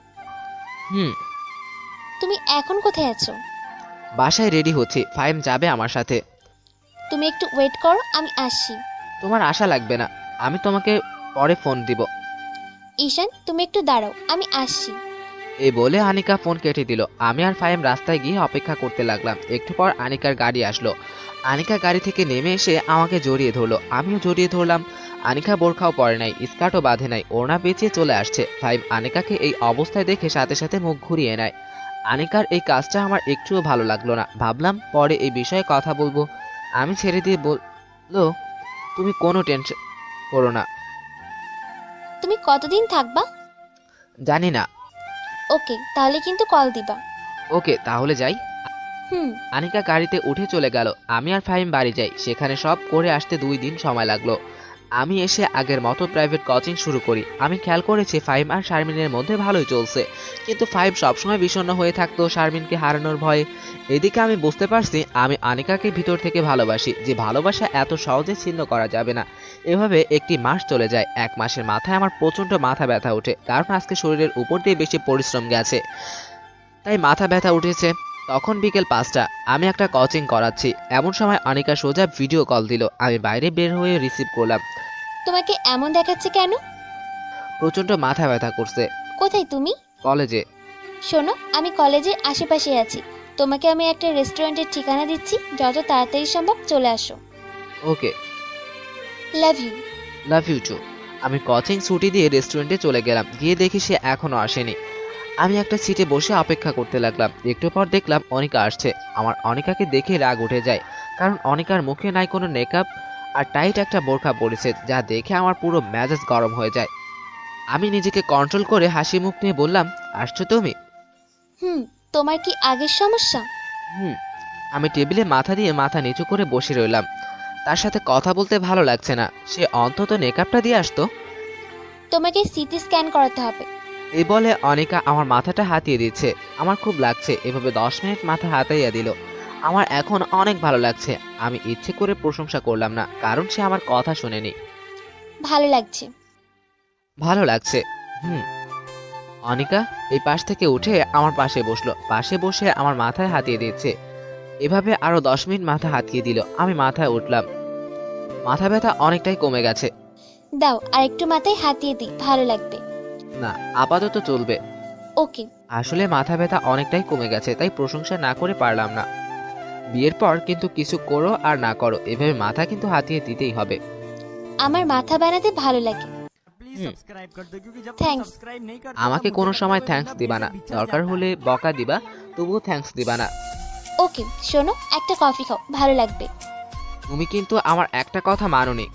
তুমি এখন কোথায় আছো? বাসায় রেডি হচ্ছি, ফাহিম যাবে আমার সাথে। তুমি একটু ওয়েট করো, আমি আসছি। তোমার আশা লাগবে না, আমি তোমাকে পরে ফোন দিব। ঈশান, তুমি একটু দাঁড়াও, আমি আসছি। এই বলে আনিকা ফোন কেটে দিল। আমি আর ফাহিম রাস্তায় গিয়ে অপেক্ষা করতে লাগলাম। একটু পর আনিকার গাড়ি আসলো। আনিকা গাড়ি থেকে নেমে এসে আমাকে জড়িয়ে ধরলো, আমিও জড়িয়ে ধরলাম। আনিকা বোরখাও পরে নাই, স্কার্টও বাঁধে নাই, ওড়না পেঁচিয়ে চলে আসছে। ফাহিম আনিকাকে এই অবস্থায় দেখে সাথে সাথে মুখ ঘুরিয়ে নেয়। আনিকার এই কাজটা আমার একটুও ভালো লাগলো না। ভাবলাম পরে এই বিষয়ে কথা বলবো। আমি ছেড়ে দিয়ে বললো, তুমি কোনো টেনশন করো না। তুমি কতদিন থাকবা? জানি না। ওকে, তাহলে কিন্তু কল দিবা। ওকে, তাহলে যাই। হুম। আনিকা গাড়িতে উঠে চলে গেল। আমি আর ফাহিম বাড়ি যাই। সেখানে সব করে আসতে 2 দিন সময় লাগলো। আমি এসে আগের মতো প্রাইভেট কোচিং শুরু করি। আমি খেয়াল করেছি ফাহিম আর শারমিনের মধ্যে ভালোই চলছে, কিন্তু ফাহিম সবসময় বিষণ্ণ হয়ে থাকতো শারমিনকে হারানোর ভয়ে। এদিকে আমি বুঝতে পারছি আমি আনিকাকে ভিতর থেকে ভালোবাসি, যে ভালোবাসা এত সহজে ছিন্ন করা যাবে না। এভাবে 1 মাস চলে যায়। 1 মাসের মাথায় আমার প্রচণ্ড মাথা ব্যথা ওঠে, কারণ আজকে শরীরের উপর দিয়ে বেশি পরিশ্রম গেছে, তাই মাথা ব্যথা উঠেছে। তখন বিকেল 5টা, আমি একটা কোচিং করাচ্ছি। এমন সময় আনিকা সোজা ভিডিও কল দিল। আমি বাইরে বের হয়ে রিসিভ করলাম। তোমাকে এমন দেখাচ্ছে কেন? প্রচণ্ড মাথা ব্যথা করছে। কোথায় তুমি? কলেজে। শোনো, আমি কলেজের আশেপাশে আছি। তোমাকে আমি একটা রেস্টুরেন্টের ঠিকানা দিচ্ছি, যত তাড়াতাড়ি সম্ভব চলে আসো। Okay, love you. Love you too. আমি কোচিং ছুটি দিয়ে রেস্টুরেন্টে চলে গেলাম। গিয়ে দেখি সে এখনো আসেনি। আমি একটা সিটে বসে অপেক্ষা করতে লাগলাম। একটু পর দেখলাম অনিকা আসছে। আমার অনিকাকে দেখে রাগ উঠে যায়, কারণ অনিকার মুখে নাই কোনো মেকআপ আর টাইট একটা বোরখা পরেছে, যা দেখে আমার পুরো মেজাজ গরম হয়ে যায়। আমি নিজেকে কন্ট্রোল করে হাসি মুখ নিয়ে বললাম, আসছো তুমি? তোমার কি আগের সমস্যা? আমি টেবিলে মাথা দিয়ে মাথা নিচু করে বসে রইলাম। তার সাথে কথা বলতে ভালো লাগছে না। সে অন্তত মেকআপটা দিয়ে আসতো। তোমাকে সিটি স্ক্যান করাতে হবে। এই বলে অনিকা আমার মাথাটা হাতিয়ে দিচ্ছে। আমার খুব লাগছে। এভাবে 10 মিনিট মাথা হাতাইয়া দিল। আমার এখন অনেক ভালো লাগছে। আমি ইচ্ছে করে প্রশংসা করলাম না, কারণ সে আমার কথা শুনেনি। ভালো লাগছে। ভালো লাগছে। অনিকা এই পাশ থেকে উঠে আমার পাশে বসলো। পাশে বসে আমার মাথায় হাতিয়ে দিচ্ছে। এভাবে আরো 10 মিনিট মাথা হাতিয়ে দিল। আমি মাথায় উঠলাম। মাথা ব্যথা অনেকটাই কমে গেছে। দাও, আর একটু মাথায় হাতিয়ে দিই, ভালো লাগবে। না, আপাতত চলবে। ওকে। আসলে মাথা ব্যথা অনেকটাই কমে গেছে, তাই প্রশংসা না করে পারলাম না। বিয়ের পর কিন্তু কিছু করো আর না করো, এভাবে মাথা কিন্তু হাতিয়ে দিতেই হবে। আমার মাথা বানাতে ভালো লাগে। থ্যাঙ্কস। আমাকে কোনো সময় থ্যাঙ্কস দিবা না। দরকার হলে বকা দিবা, তবুও থ্যাঙ্কস দিবা না। ওকে, শোনো, একটা কফি খাও, ভালো লাগবে। তুমি কিন্তু আমার একটা কথা মানোনি।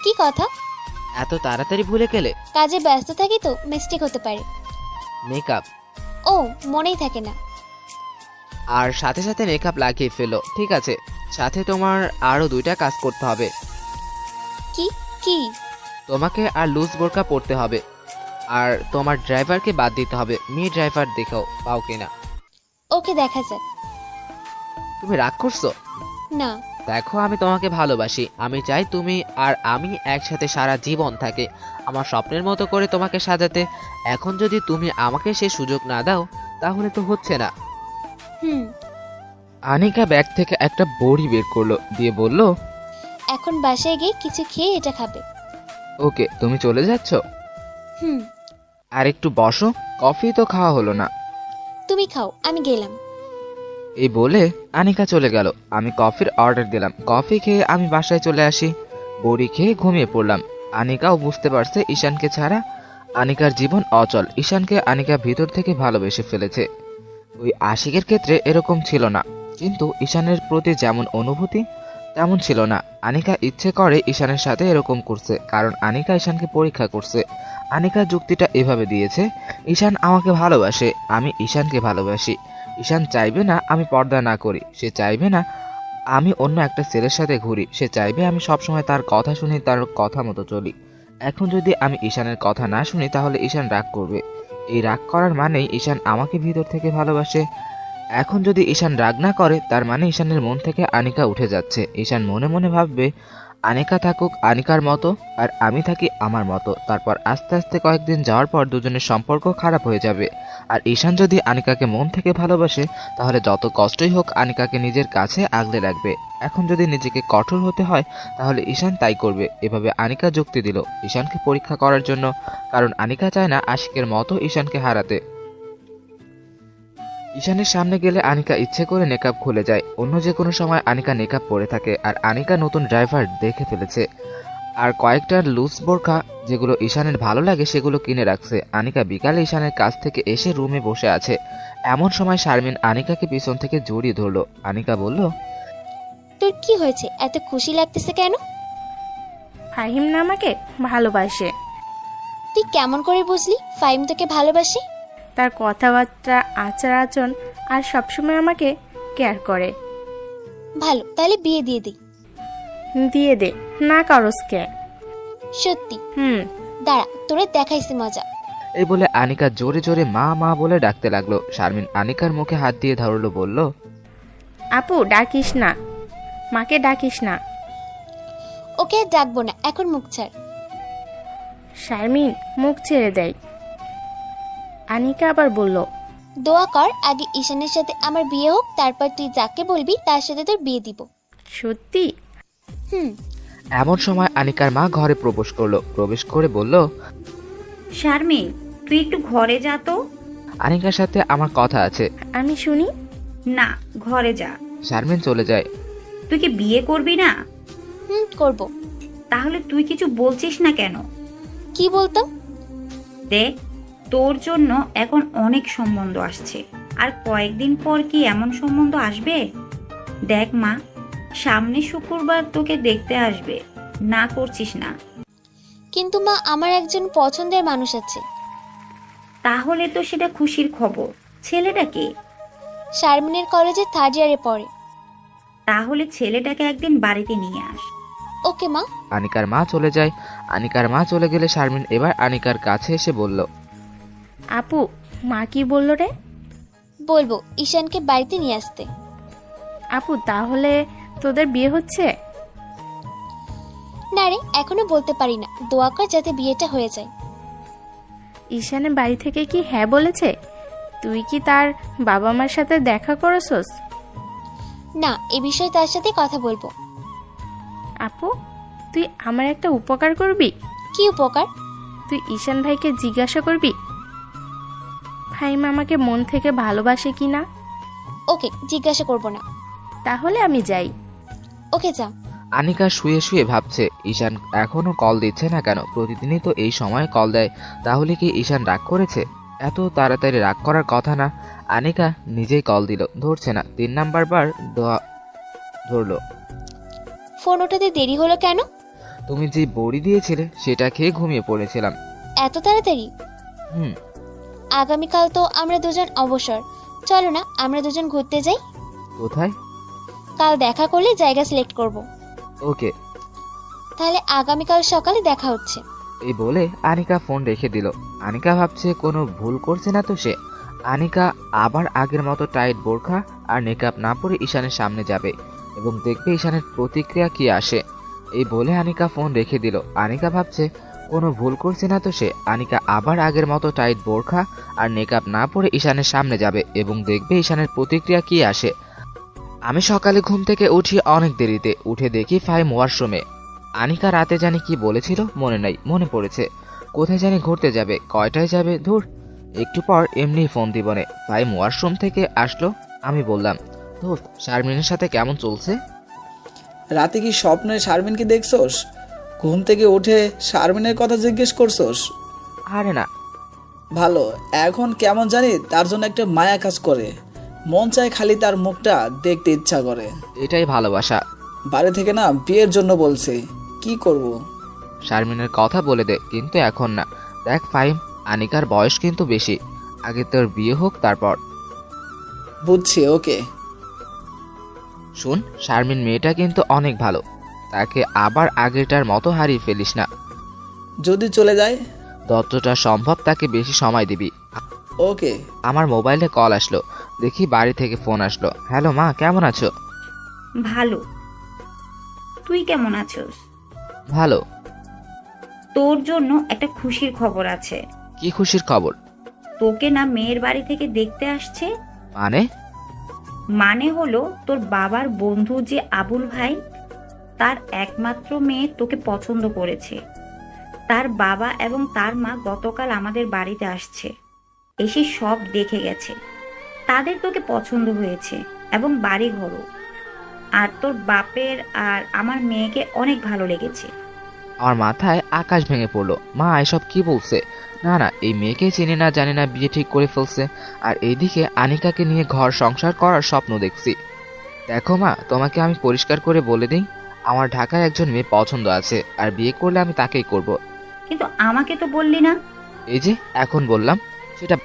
কি কথা? এত তাড়াতাড়ি ভুলে গেলে? কাজে ব্যস্ত থাকি তো, মিস্টেক হতে পারে। মেকআপ। ও, মনেই থাকে না। আর সাথে সাথে মেকআপ লাগিয়ে ফেলো। ঠিক আছে, সাথে তোমার আরো 2টা কাজ করতে হবে। কি কি? তোমাকে আর লুজ বোরকা পরতে হবে, আর তোমার ড্রাইভারকে বাদ দিতে হবে। মেয়ে ড্রাইভার দেখাও পাও কিনা। ওকে, দেখা যাক। তুমি রাগ করছো? না। দেখো, আমি তোমাকে ভালোবাসি। আমি চাই তুমি আর আমি একসাথে সারা জীবন থাকে, আমার স্বপ্নের মতো করে তোমাকে সাজাতে। এখন যদি তুমি আমাকে সে সুযোগ না দাও, তাহলে তো হচ্ছে না। আনিকা ব্যাগ থেকে একটা বড়ি বের করলো, দিয়ে বলল, এখন বাসায় গিয়ে কিছু খেয়ে এটা খাবে। ওকে, তুমি চলে যাচ্ছ? হুম। আর একটু বসো, কফি তো খাওয়া হলো না। তুমি খাও, আমি গেলাম। এই বলে আনিকা চলে গেল। আমি কফির অর্ডার দিলাম। কফি খেয়ে আমি বাসায় চলে আসি। বড়ি খেয়ে ঘুমিয়ে পড়লাম। আনিকাও বুঝতে পারছে ঈশানকে ছাড়া আনিকার জীবন অচল। ঈশানকে আনিকা ভিতর থেকে ভালোবেসে ফেলেছে। ওই আশিকের ক্ষেত্রে এরকম ছিল না, কিন্তু ঈশানের প্রতি যেমন অনুভূতি তেমন ছিল না। আনিকা ইচ্ছে করে ঈশানের সাথে এরকম করছে, কারণ আনিকা ঈশানকে পরীক্ষা করছে। আনিকা যুক্তিটা এভাবে দিয়েছে, ঈশান আমাকে ভালোবাসে, আমি ঈশানকে ভালোবাসি। ঈশান চাইবে না আমি পর্দা না করি, সে চাইবে না আমি অন্য একটা ছেলের সাথে ঘুরি, সে চাইবে আমি সবসময় তার কথা শুনি, তার কথা মতো চলি। এখন যদি আমি ঈশানের কথা না শুনি, তাহলে ঈশান রাগ করবে। এই রাগ করার মানেই ঈশান আমাকে ভিতর থেকে ভালোবাসে। এখন যদি ঈশান রাগ না করে, তার মানে ঈশানের মন থেকে আনিকা উঠে যাচ্ছে। ঈশান মনে মনে ভাববে আনিকা থাকুক আনিকার মতো আর আমি থাকি আমার মতো। তারপর আস্তে আস্তে কয়েকদিন যাওয়ার পর দুজনের সম্পর্ক খারাপ হয়ে যাবে। আর ঈশান যদি আনিকাকে মন থেকে ভালোবাসে তাহলে যত কষ্টই হোক আনিকাকে নিজের কাছে আগলে রাখবে। এখন যদি নিজেকে কঠোর হতে হয় তাহলে ঈশান তাই করবে। এভাবে আনিকা যুক্তি দিল ঈশানকে পরীক্ষা করার জন্য, কারণ আনিকা চায় না আশিকের মতো ঈশানকে হারাতে। ঈশানের সামনে গেলে আনিকা ইচ্ছে করে নেকাব খুলে যায়। অন্য যে কোনো সময় আনিকা নেকাব পরে থাকে। আর আনিকা নতুন ড্রাইভার দেখে ফেলেছে আর কয়েকটা লুজ বোরখা যেগুলো ঈশানের ভালো লাগে সেগুলো কিনে রাখছে। আনিকা বিকালে ঈশানের কাছ থেকে এসে রুমে বসে আছে। এমন সময় শারমিন আনিকাকে পিছন থেকে জড়িয়ে ধরলো। আনিকা বলল, তোর কি হয়েছে, এত খুশি লাগতেছে কেন? ফাহিম না আমাকে ভালোবাসে। তুই কেমন করে বুঝলি ফাহিম তোকে ভালোবাসে? তার কথাবার্তা, আচার আচরণ আর সবসময় আমাকে কেয়ার করে। ভালো, তাহলে বিয়ে দিয়ে দিই। দিয়ে দে না, কারসকে। সত্যি? দাঁড়া, তোরে দেখাইছি মজা। এই বলে আনিকা জোরে জোরে মা মা বলে ডাকতে লাগলো। শারমিন আনিকার মুখে হাত দিয়ে ধরলো, বলল, আপু ডাকিস না, মাকে ডাকিস না। ওকে আর ডাকবো না, এখন মুখ ছাড়। শারমিন মুখ ছেড়ে দেয়। আনিকা আবার বলল, দোয়া কর আগে ঈশানের সাথে আমার বিয়ে হোক, তারপর তুই যাকে বলবি তার সাথে তোর বিয়ে দিব। সত্যি? এমন সময় আনিকার মা ঘরে প্রবেশ করলো। প্রবেশ করে বলল, শারমিন তুই একটু ঘরে যা তো। আনিকার সাথে আমার কথা আছে। আমি শুনি। না, ঘরে যা। শারমিন চলে যায়। তুই কি বিয়ে করবি না? করব। তাহলে তুই কিছু বলছিস না কেন? কি বলতো? দেখ, তোর জন্য এখন অনেক সম্বন্ধ আসছে, আর কয়েকদিন পর কি এমন সম্বন্ধ আসবে? দেখ মা, সামনে শুক্রবার তোকে দেখতে আসবে, না করছিস না। কিন্তু মা, আমার একজন পছন্দের মানুষ আছে। তাহলে তো সেটা খুশির খবর। ছেলেটা কে? শারমিনের কলেজে 3rd ইয়ারে পড়ে। তাহলে ছেলেটাকে একদিন বাড়িতে নিয়ে আস। ওকে মা। আনিকার মা চলে যায়। আনিকার মা চলে গেলে শারমিন এবার আনিকার কাছে এসে বলল, আপু মা কি বললো রে? বলবো ঈশানকে বাড়িতে নিয়ে আসতে। আপু তাহলে তোদের বিয়ে হচ্ছে? না রে, এখনো বলতে পারি না, দোয়া কর যাতে বিয়েটা হয়ে যায়। ঈশানের বাড়ি থেকে কি হ্যাঁ বলেছে? তুই কি তার বাবা মার সাথে দেখা করেছস? না, এ বিষয়ে তার সাথে কথা বলবো। আপু তুই আমার একটা উপকার করবি? কি উপকার? তুই ঈশান ভাইকে জিজ্ঞাসা করবি ফাহিম আমাকে মন থেকে ভালোবাসে কিনা। ওকে, জিজ্ঞাসা করব না। তাহলে আমি যাই। ওকে যা। আনিকা শুয়ে শুয়ে ভাবছে ঈশান এখনো কল দিচ্ছে না কেন? প্রতিদিনই তো এই সময় কল দেয়। তাহলে কি ঈশান রাগ করেছে? এত তাড়াতাড়ি রাগ করার কথা না। আনিকা নিজেই কল দিল, ধরছে না। 3 নাম্বার বার ধরলো। ফোন ওঠাতে দেরি হলো কেন? তুমি যে বড়ি দিয়েছিলে সেটা খেয়ে ঘুমিয়ে পড়েছিলাম। এত তাড়াতাড়ি? আগামীকাল তো আমরা দুজন অবসর, চলো না আমরা দুজন ঘুরতে যাই। কোথায়? কাল দেখা করলে জায়গা সিলেক্ট করব। ওকে, তাহলে আগামীকাল সকালে দেখা হচ্ছে। এই বলে আনিকা ফোন রেখে দিল। আনিকা ভাবছে কোনো ভুল করছে না তো সে। আনিকা আবার আগের মতো টাইট বোরখা আর মেকআপ না পরে ঈশানের সামনে যাবে এবং দেখবে ঈশানের প্রতিক্রিয়া কি আসে। এই বলে আনিকা ফোন রেখে দিল। আনিকা ভাবছে কোনো ভুল করছে না তো সে। আনিকা আবার আগের মতো টাইট বোরখা আর মেকআপ না পরে ঈশানের সামনে যাবে এবং দেখবে ঈশানের প্রতিক্রিয়া কি আসে। আমি সকালে ঘুম থেকে উঠি অনেক দেরিতে। উঠে দেখি ফাহিম ওয়াশরুমে। আনিকা রাতে জানি কি বলেছিল মনে নাই, মনে পড়েছে। কোথায় জানি ঘুরতে যাবে, কয়টায় যাবে, ধুর একটু পর এমনি ফোন দিবনে। ফাহিম ওয়াশরুম থেকে আসলো। আমি বললাম, দোস্ত শারমিনের সাথে কেমন চলছে? রাতে কি স্বপ্নে শারমিনকে দেখছোস? ঘুম থেকে উঠে শারমিনের কথা জিজ্ঞেস করছোস? আরে না। ভালো, এখন কেমন জানি তার জন্য একটা মায়া কাজ করে, মন চায় খালি তার মুখটা দেখতে ইচ্ছা করে। এটাই ভালোবাসা। বাড়ি থেকে না বিয়ের জন্য বলছে, কি করব? শারমিনের কথা বলে দে, কিন্তু এখন না। দেখ ফাহিম, আনিকার বয়স কিন্তু বেশি, আগে তোর বিয়ে হোক তারপর। বুঝছি, ওকে। শুন, শারমিন মেয়েটা কিন্তু অনেক ভালো, তাকে আবার আগেরটার মতো হারিয়ে ফেলিস না। যদি চলে যায়? যতটা সম্ভব তাকে বেশি সময় দিবি। ওকে। আমার মোবাইলে কল আসলো, দেখি বাড়ি থেকে ফোন আসলো। হ্যালো মা, কেমন আছো? ভালো। তুই কেমন আছিস? ভালো। তোর জন্য একটা খুশির খবর আছে। কি খুশির খবর? তোকে না মেয়ের বাড়ি থেকে দেখতে আসছে। মানে? মানে হলো তোর বাবার বন্ধু যে আবুল ভাই, তার একমাত্র মেয়ে তোকে পছন্দ করেছে। তার বাবা এবং তার মা গতকাল আমাদের বাড়িতে আসছে, এসে সব দেখে গেছে। তাদের তোকে পছন্দ হয়েছে এবং বাড়ি ঘরও। আর তোর বাপের আর আমার মেয়েকে অনেক ভালো লেগেছে। আমার মাথায় আকাশ ভেঙে পড়লো। মা এসব কি বলছে? না না, এই মেয়েকে চিনি না জানি না বিয়ে ঠিক করে ফেলছে, আর এইদিকে আনিকাকে নিয়ে ঘর সংসার করার স্বপ্ন দেখছি। দেখো মা, তোমাকে আমি পরিষ্কার করে বলে দিই, আমার ঢাকায় একজন মেয়ে পছন্দ আছে, আর বিয়ে করলে আমি তাকেই করব। কিন্তু আমাকে তো বললি না। এই যে এখন বললাম। সেটা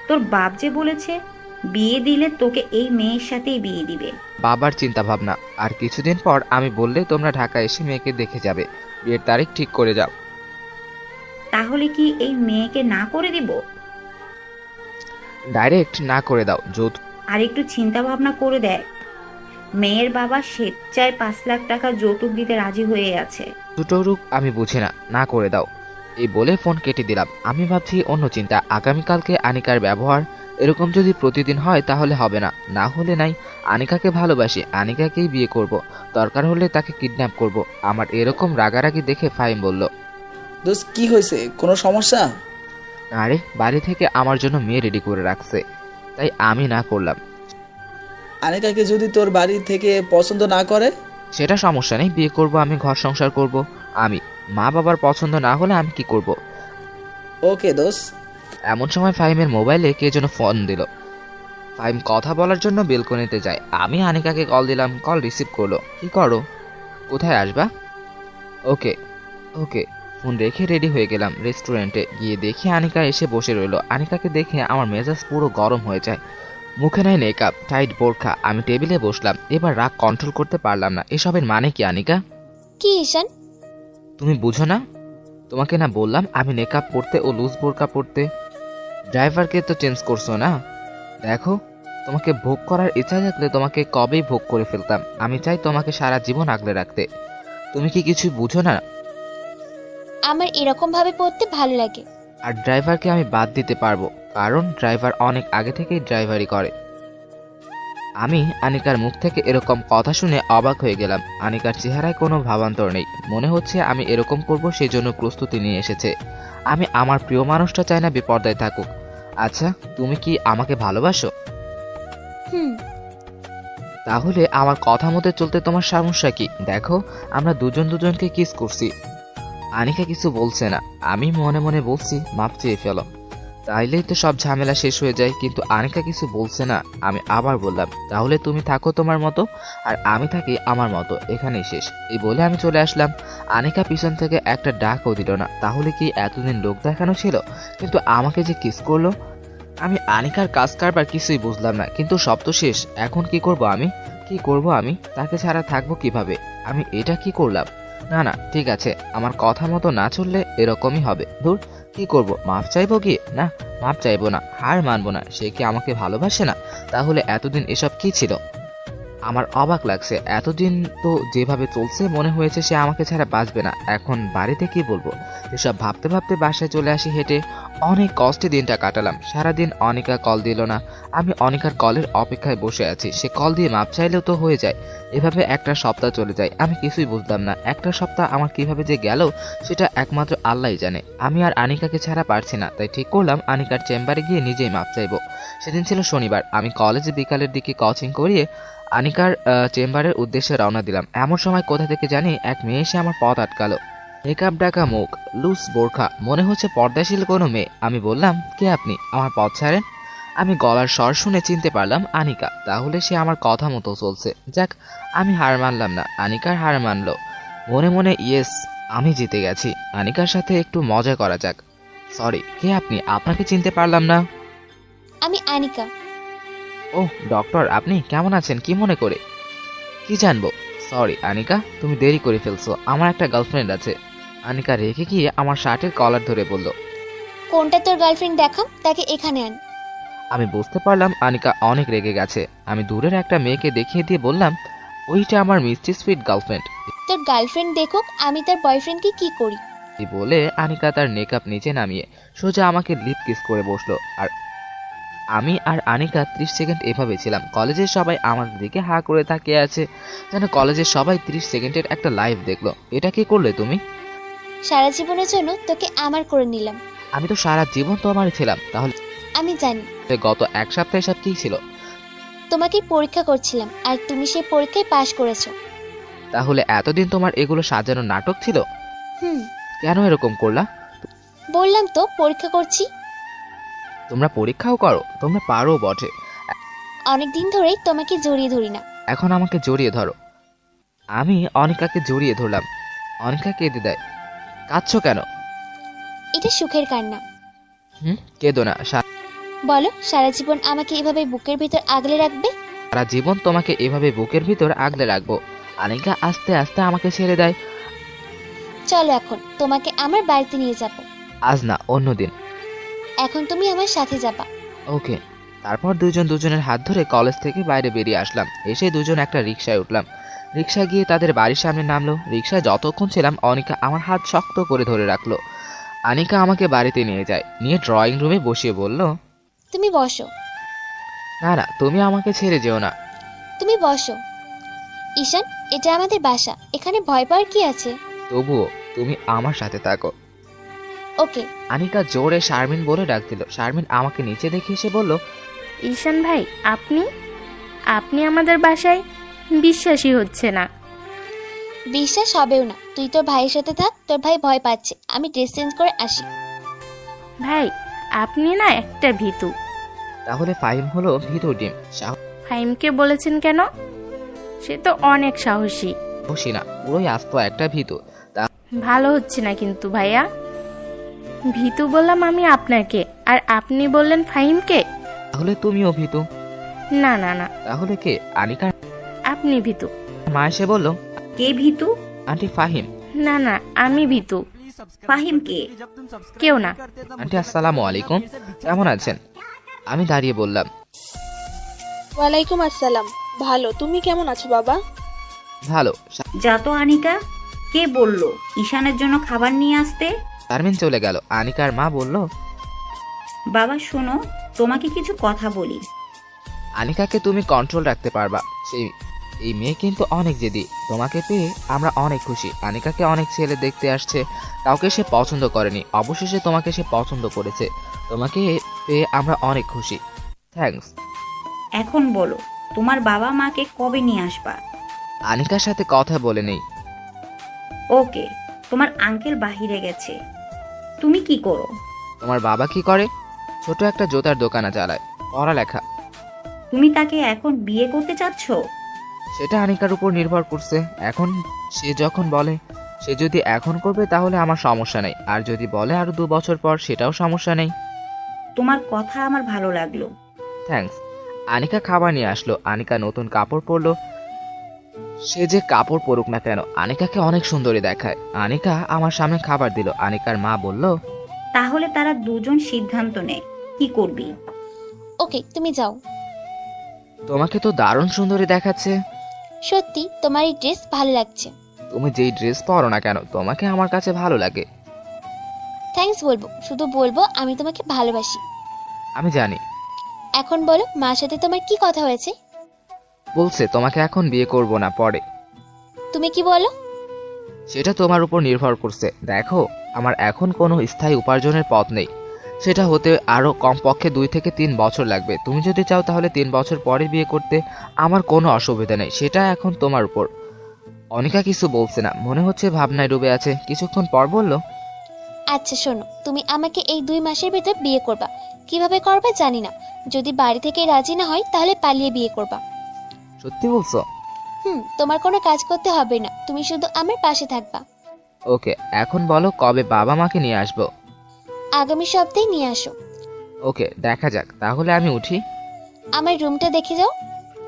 তোর বাপ যে বলেছে বিয়ে দিলে তোকে এই মেয়ের সাথেই বিয়ে দিবে। বাবার চিন্তা ভাবনা। আর কিছুদিন পর আমি বললে তোমরা ঢাকা এসে মেয়েকে দেখে যাবে, বিয়ের তারিখ ঠিক করে যাও। তাহলে কি এই মেয়েকে না করে দিব? ডাইরেক্ট না করে দাও। যৌতুক আর একটু চিন্তা ভাবনা করে দেখ, মেয়ের বাবা স্বেচ্ছায় 5 লাখ টাকা যৌতুক দিতে রাজি হয়ে আছে। দুটোরূপ আমি বুঝি না, না করে দাও। এই বলে ফোন কেটে দিলাম। আমি ভাবছি অন্য চিন্তা। আগামীকালকে আনিকার ব্যবহার এরকম যদি প্রতিদিন হয় তাহলে হবে না, না হলে নাই। আনিকাকে ভালোবাসি, আনিকাকেই বিয়ে করব, দরকার হলে তাকে কিডন্যাপ করব। আমার এরকম রাগারাগি দেখে ফাহিম বলল, দোস্ত কি হয়েছে, কোনো সমস্যা? আরে বাড়ি থেকে আমার জন্য মেয়ে রেডি করে রাখছে, তাই আমি না করলাম। আনিকাকে যদি তোর বাড়ি থেকে পছন্দ না করে? সেটা সমস্যা নেই, বিয়ে করব আমি, ঘর সংসার করব আমি। মা বাবার পছন্দ না হলে আমি কি করব? ওকে দোস্ত। এমন সময় ফাহিমের মোবাইলে কে যেন ফোন দিল। ফাহিম কথা বলার জন্য বেলকনিতে যায়। আমি আনিকাকে কল দিলাম, কল রিসিভ করলো। কি করো? কোথায় আসবা? ওকে ওকে। ফোন রেখে রেডি হয়ে গেলাম। রেস্টুরেন্টে গিয়ে দেখি আনিকা এসে বসে রইলো। আনিকাকে দেখে আমার মেজাজ পুরো গরম হয়ে যায়। মুখে নাই মেকআপ, টাইট বোরখা। আমি টেবিলে বসলাম। এবার রাগ কন্ট্রোল করতে পারলাম না। এসবের মানে কি আনিকা? কি ঈশান? তুমি বুঝো না? তোমাকে না বললাম আমি মেকআপ পরতে ও লুজ বোরকা পরতে? ড্রাইভারকে তো চেঞ্জ করছো না। দেখো, তোমাকে ভোগ করার ইচ্ছা থাকলে তোমাকে কবেই ভোগ করে ফেলতাম। আমি চাই তোমাকে সারা জীবন আগলে রাখতে। তুমি কি কিছু বুঝো না? আমার এরকম ভাবে পড়তে ভালো লাগে। আর ড্রাইভারকে আমি বাদ দিতে পারবো, কারণ ড্রাইভার অনেক আগে থেকেই ড্রাইভারি করে। আমি আনিকার মুখ থেকে এরকম কথা শুনে অবাক হয়ে গেলাম। আনিকার চেহারায় কোনো ভাবান্তর নেই। মনে হচ্ছে আমি এরকম করব সেই জন্য প্রস্তুতি নিয়ে এসেছে। আমি আমার প্রিয় মানুষটা চাই না বিপর্দায় থাকুক। আচ্ছা, তুমি কি আমাকে ভালোবাসো? হুম। তাহলে আমার কথা মতো চলতে তোমার সমস্যা কি? দেখো, আমরা দুজন দুজনকে কিস করছি। আনিকা কিছু বলছে না। আমি মনে মনে বলছি মাপ চেয়ে ফেলো, তাইলেই তো সব ঝামেলা শেষ হয়ে যায়। কিন্তু আনিকা কিছু বলছে না। আমি আবার বললাম, তাহলে তুমি থাকো তোমার মতো আর আমি থাকি আমার মতো, এখানেই শেষ। এই বলে আমি চলে আসলাম। আনিকা পিছন থেকে একটা ডাকও দিল না। তাহলে কি এতদিন লোক দেখানো ছিল? কিন্তু আমাকে যে কিস করলো। আমি আনিকার কাজ কারবার কিছুই বুঝলাম না। কিন্তু সব তো শেষ। এখন কি করব আমি? কি করব আমি? তাকে ছাড়া থাকবো কিভাবে? আমি এটা কি করলাম? না না, ঠিক আছে, আমার কথা মতো না চললে এরকমই হবে। ধুর, কি করব? মাফ চাইবো গিয়ে? না, মাফ চাইবো না, হার মানবো না। সে কি আমাকে ভালোবাসে না? তাহলে এতদিন এসব কি ছিল? আমার অবাক লাগছে। এতদিন তো যেভাবে চলছে মনে হয়েছে সে আমাকে ছাড়া বাঁচবে না। এখন বাড়িতে কি বলবো? এসব ভাবতে ভাবতে বাসায় চলে আসি হেঁটে। অনেক কষ্টে দিনটা কাটালাম। সারাদিন অনিকা কল দিল না। আমি অনিকার কলের অপেক্ষায় বসে আছি। সে কল দিয়ে মাপ চাইলেও তো হয়ে যায়। এভাবে একটা সপ্তাহ চলে যায়। আমি কিছুই বুঝলাম না একটা সপ্তাহ আমার কিভাবে যে গেল সেটা একমাত্র আল্লাহই জানে। আমি আর আনিকাকে ছাড়া পারছি না, তাই ঠিক করলাম আনিকার চেম্বারে গিয়ে নিজেই মাপ চাইবো। সেদিন ছিল শনিবার। আমি কলেজে বিকালের দিকে কোচিং করিয়ে আনিকার চেম্বারের উদ্দেশ্যে রওনা দিলাম। এমন সময় কোথা থেকে জানি এক মেয়ে এসে আমার পথ আটকালো। মেকআপ ডাকা মুখ, লুজ বোরখা, মনে হচ্ছে পর্দাশীল কোনো মেয়ে। আমি বললাম, কে আপনি? আমার পথ ছাড়েন। আমি গলার স্বর শুনে চিনতে পারলাম আনিকা। তাহলে সে আমার কথা মতো চলছে। যাক, আমি হার মানলাম না, আনিকার হার মানলো। মনে মনে ইয়েস, আমি জিতে গেছি। আনিকার সাথে একটু মজা করা যাক। সরি, কে আপনি? আপনাকে চিনতে পারলাম না। আমি আনিকা। ওহ ডক্টর, আপনি কেমন আছেন? কি মনে করে? কি জানবো? সরি আনিকা, তুমি দেরি করে ফেলছো। আমার একটা গার্লফ্রেন্ড আছে। আনিকা রেখে গিয়ে আমার শার্টের কলার ধরে বলল, কোনটা তোর গার্লফ্রেন্ড দেখাম, তাকে এখানে আন। আমি বুঝতে পারলাম আনিকা অনেক রেগে গেছে। আমি দূরের একটা মেয়েকে দেখিয়ে দিয়ে বললাম, ওইটা আমার মিষ্টি সুইট গার্লফ্রেন্ড। তোর গার্লফ্রেন্ড দেখুক আমি তার বয়ফ্রেন্ডকে কি করি। এই বলে আনিকা তার মেকআপ নিচে নামিয়ে সোজা আমাকে লিপ কিস করে বসলো। আর আমি আর আনিকা 30 সেকেন্ড এভাবে ছিলাম। কলেজের সবাই আমাদের দিকে হা করে তাকিয়ে আছে, যেন কলেজের সবাই 30 সেকেন্ডের একটা লাইভ দেখলো। এটা কি করলে তুমি? সারা জীবনের জন্য তোকে আমার করে নিলাম। আমি তো সারা জীবন তোমারই ছিলাম। তাহলে আমি জানি গত এক সপ্তাহ এসব কি ছিল? তোমাকে পরীক্ষা করছিলাম আর তুমি সেই পরীক্ষায় পাশ করেছো। তাহলে এতদিন তোমার এগুলো সাজানো নাটক ছিল? হুম, কেন এরকম করলা? বললাম তো পরীক্ষা করছি। তোমরা পরীক্ষাও করো? তোমরা পারো বটে। অনেক দিন ধরেই তোমাকে জড়িয়ে ধরি না। এখন আমাকে জড়িয়ে ধরো। আমি অনিকাকে জড়িয়ে ধরলাম। অনিকা কেঁদে দেয়। কাঁদছো কেন? এটা সুখের কান্না। কেঁদো না। বলো, সারা জীবন আমাকে এভাবে বুকের ভিতর আগলে রাখবে? সারা জীবন তোমাকে এভাবে বুকের ভিতর আগলে রাখবো। আনিকা আস্তে আস্তে আমাকে ছেড়ে দেয়। চলো এখন তোমাকে আমার বাড়িতে নিয়ে যাব। আজ না, অন্যদিন। এখন তুমি আমার সাথে যাবা। ওকে। তারপর দুজন দুজনের হাত ধরে কলেজ থেকে বাইরে বেরিয়ে আসলাম। এসে দুজন একটা রিকশায় উঠলাম। রিকশা গিয়ে তাদের বাড়ির সামনে নামলো। রিকশায় যতক্ষণ ছিলাম অনিকা আমার হাত শক্ত করে ধরে রাখলো। আনিকা আমাকে বাড়িতে নিয়ে যায়, নিয়ে ড্রয়িং রুমে বসিয়ে বলল, তুমি বসো। না না, তুমি আমাকে ছেড়ে যেও না। তুমি বসো। ঈশান, এটা আমাদের বাসা, এখানে ভয় পাওয়ার কি আছে? তবুও তুমি আমার সাথে থাকো। ওকে। আনিকা জোরে শারমিন বলে ডাক দিল। শারমিন আমাকে নিচে দেখে এসে বলল, ঈশান ভাই, আপনি আপনি আমাদের বাসায়? বিশ্বাসই হচ্ছে না। বিশ্বাস হবেও না। তুই তোর ভাইয়ের সাথে থাক, তোর ভাই ভয় পাচ্ছে। আমি ড্রেস চেঞ্জ করে আসি। ভাই, আপনি না একটা ভীতু। তাহলে ফাহিম হলো ভিতর ডিম। ফাহিমকে বলেছেন কেন? সে তো অনেক সাহসী। সাহসী না, পুরোই আস্ত একটা ভীতু। ভালো হচ্ছে না কিন্তু ভাইয়া। ভীতু বললাম আমি আপনাকে, আর আপনি বললেন ফাহিমকে। তাহলে তুমিও ভীতু? না না না। তাহলে কে? আনিকা? আপনি ভীতু। মা এসে বলল, কে ভীতু? আন্টি ফাহিম। না না, আমি ভীতু। ফাহিম কে? কেউ না। আন্টি আসসালামু আলাইকুম, কেমন আছেন? আমি দাঁড়িয়ে বললাম, ওয়ালাইকুম আসসালাম। ভালো, তুমি কেমন আছো বাবা? ভালো। যা তো আনিকা, কে বললো ঈশানের জন্য খাবার নিয়ে আসতে? শারমিন চলে গেল। আনিকার মা বলল, বাবা শোনো, তোমাকে কিছু কথা বলি। আনিকাকে তুমি কন্ট্রোল রাখতে পারবা। এই মেয়ে কিন্তু অনেক জেদি। তোমাকে পেয়ে আমরা অনেক খুশি। আনিকাকে অনেক ছেলে দেখতে আসছে, কাউকে সে পছন্দ করেনি, অবশেষে তোমাকে সে পছন্দ করেছে। তোমাকে পেয়ে আমরা অনেক খুশি। থ্যাঙ্কস। এখন বলো, তোমার বাবা মাকে কবে নিয়ে আসবা? আনিকার সাথে কথা বলে নেই। ওকে, তোমার আঙ্কেল বাহিরে গেছে, তুমি কি করো? তোমার বাবা কি করে? ছোট একটা জুতার দোকানে চালায়, পড়ালেখা। তুমি তাকে এখন বিয়ে করতে চাচ্ছ? সেটা আনিকার উপর নির্ভর করছে। এখন সে যখন বলে, সে যদি এখন করবে তাহলে আমার সমস্যা নেই, আর যদি বলে আরো 2 বছর পর, সেটাও সমস্যা নেই। তোমার কথা আমার ভালো লাগলো। থ্যাঙ্কস। আনিকা খাবার নিয়ে আসলো। আনিকা নতুন কাপড় পরলো। সে যে কাপড় পরুক না কেন, আনিকাকে অনেক সুন্দরী দেখায়। আনিকা আমার সামনে খাবার দিল। আনিকার মা বলল, তাহলে তারা দুজন সিদ্ধান্ত নেয় কি করবি। ওকে, তুমি যাও। তোমাকে তো দারুণ সুন্দরী দেখাচ্ছে। সত্যি তোমার এই ড্রেস ভালো লাগছে। তুমি যেই ড্রেস পরো না কেন, তোমাকে আমার কাছে ভালো লাগে। থ্যাঙ্কস বলবো, শুধু বলবো আমি তোমাকে ভালোবাসি। আমি জানি। এখন বলো, মার সাথে তোমার কি কথা হয়েছে? বলছে তোমাকে এখন বিয়ে করব না, পরে। তুমি কি বলো? সেটা তোমার উপর নির্ভর করছে। দেখো, আমার এখন কোনো স্থায়ী উপার্জনের পথ নেই। সেটা হতে আরো কমপক্ষে 2 থেকে 3 বছর লাগবে। তুমি যদি চাও তাহলে 3 বছর পরে বিয়ে করতে আমার কোনো অসুবিধা নেই। সেটা এখন তোমার উপর। অনিকা কিছু বলছে না, মনে হচ্ছে ভাবনায় ডুবে আছে। কিছুক্ষণ পর বলল, আচ্ছা শোনো, তুমি আমাকে এই 2 মাসের ভিতর বিয়ে করবা। কিভাবে করবে জানি না। যদি বাড়ি থেকে রাজি না হয় তাহলে পালিয়ে বিয়ে করবা। সত্যি বলছো? তোমার কোনো কাজ করতে হবে না, তুমি শুধু আমার পাশে থাকবা। ওকে, এখন বলো কবে বাবা মাকে নিয়ে আসবো? আগামী সপ্তাহে নিয়ে আসো। ওকে, দেখা যাক। তাহলে আমি উঠি? আমার রুমটা দেখে যাও।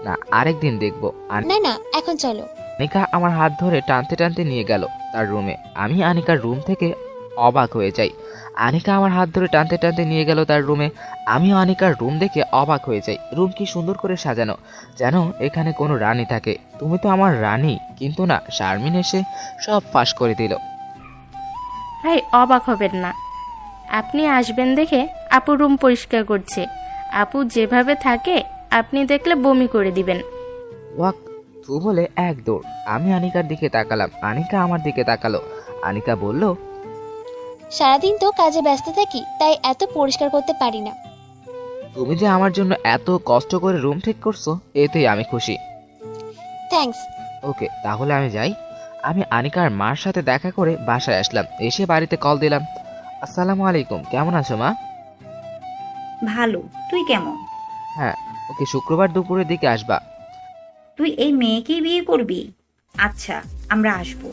না, আরেকদিন দেখবো। না না, এখন চলো। আনিকা আমার হাত ধরে টানতে টানতে নিয়ে গেল তার রুমে। আমি আনিকার রুম থেকে অবাক হয়ে যাই। আনিকা আমার হাত ধরে টানতে টানতে নিয়ে গেল তার রুমে। আমিও আনিকার রুম দেখে অবাক হয়ে যাই। রুম কি সুন্দর করে সাজানো, যেন এখানে কোনো রানী থাকে। তুমি তো আমার রানী। কিন্তু না, শারমিন এসে সব ফাঁস করে দিল। ভাই অবাক হবেন না, আপনি আসবেন দেখে আপু রুম পরিষ্কার করছে। আপু যেভাবে থাকে আপনি দেখলে বমি করে দিবেন। ওয়াক তু বলে এক দৌড়। আমি আনিকার দিকে তাকালাম, আনিকা আমার দিকে তাকালো। আনিকা বলল, সারাদিন তো কাজে ব্যস্ত থাকি, তাই এত পরিষ্কার করতে পারি না। তুমি যে আমার জন্য এত কষ্ট করে রুম ঠিক করছো, এতেই আমি খুশি। থ্যাঙ্কস। ওকে, তাহলে আমি যাই। আমি আনিকার মার সাথে দেখা করে বাসায় আসলাম। এসে বাড়িতে কল দিলাম। আসসালামু আলাইকুম, কেমন আছো মা? ভালো, তুই কেমন? হ্যাঁ। ওকে, শুক্রবার দুপুরের দিকে আসবা। তুই এই মেয়েকেই বিয়ে করবি? আচ্ছা, আমরা আসবো।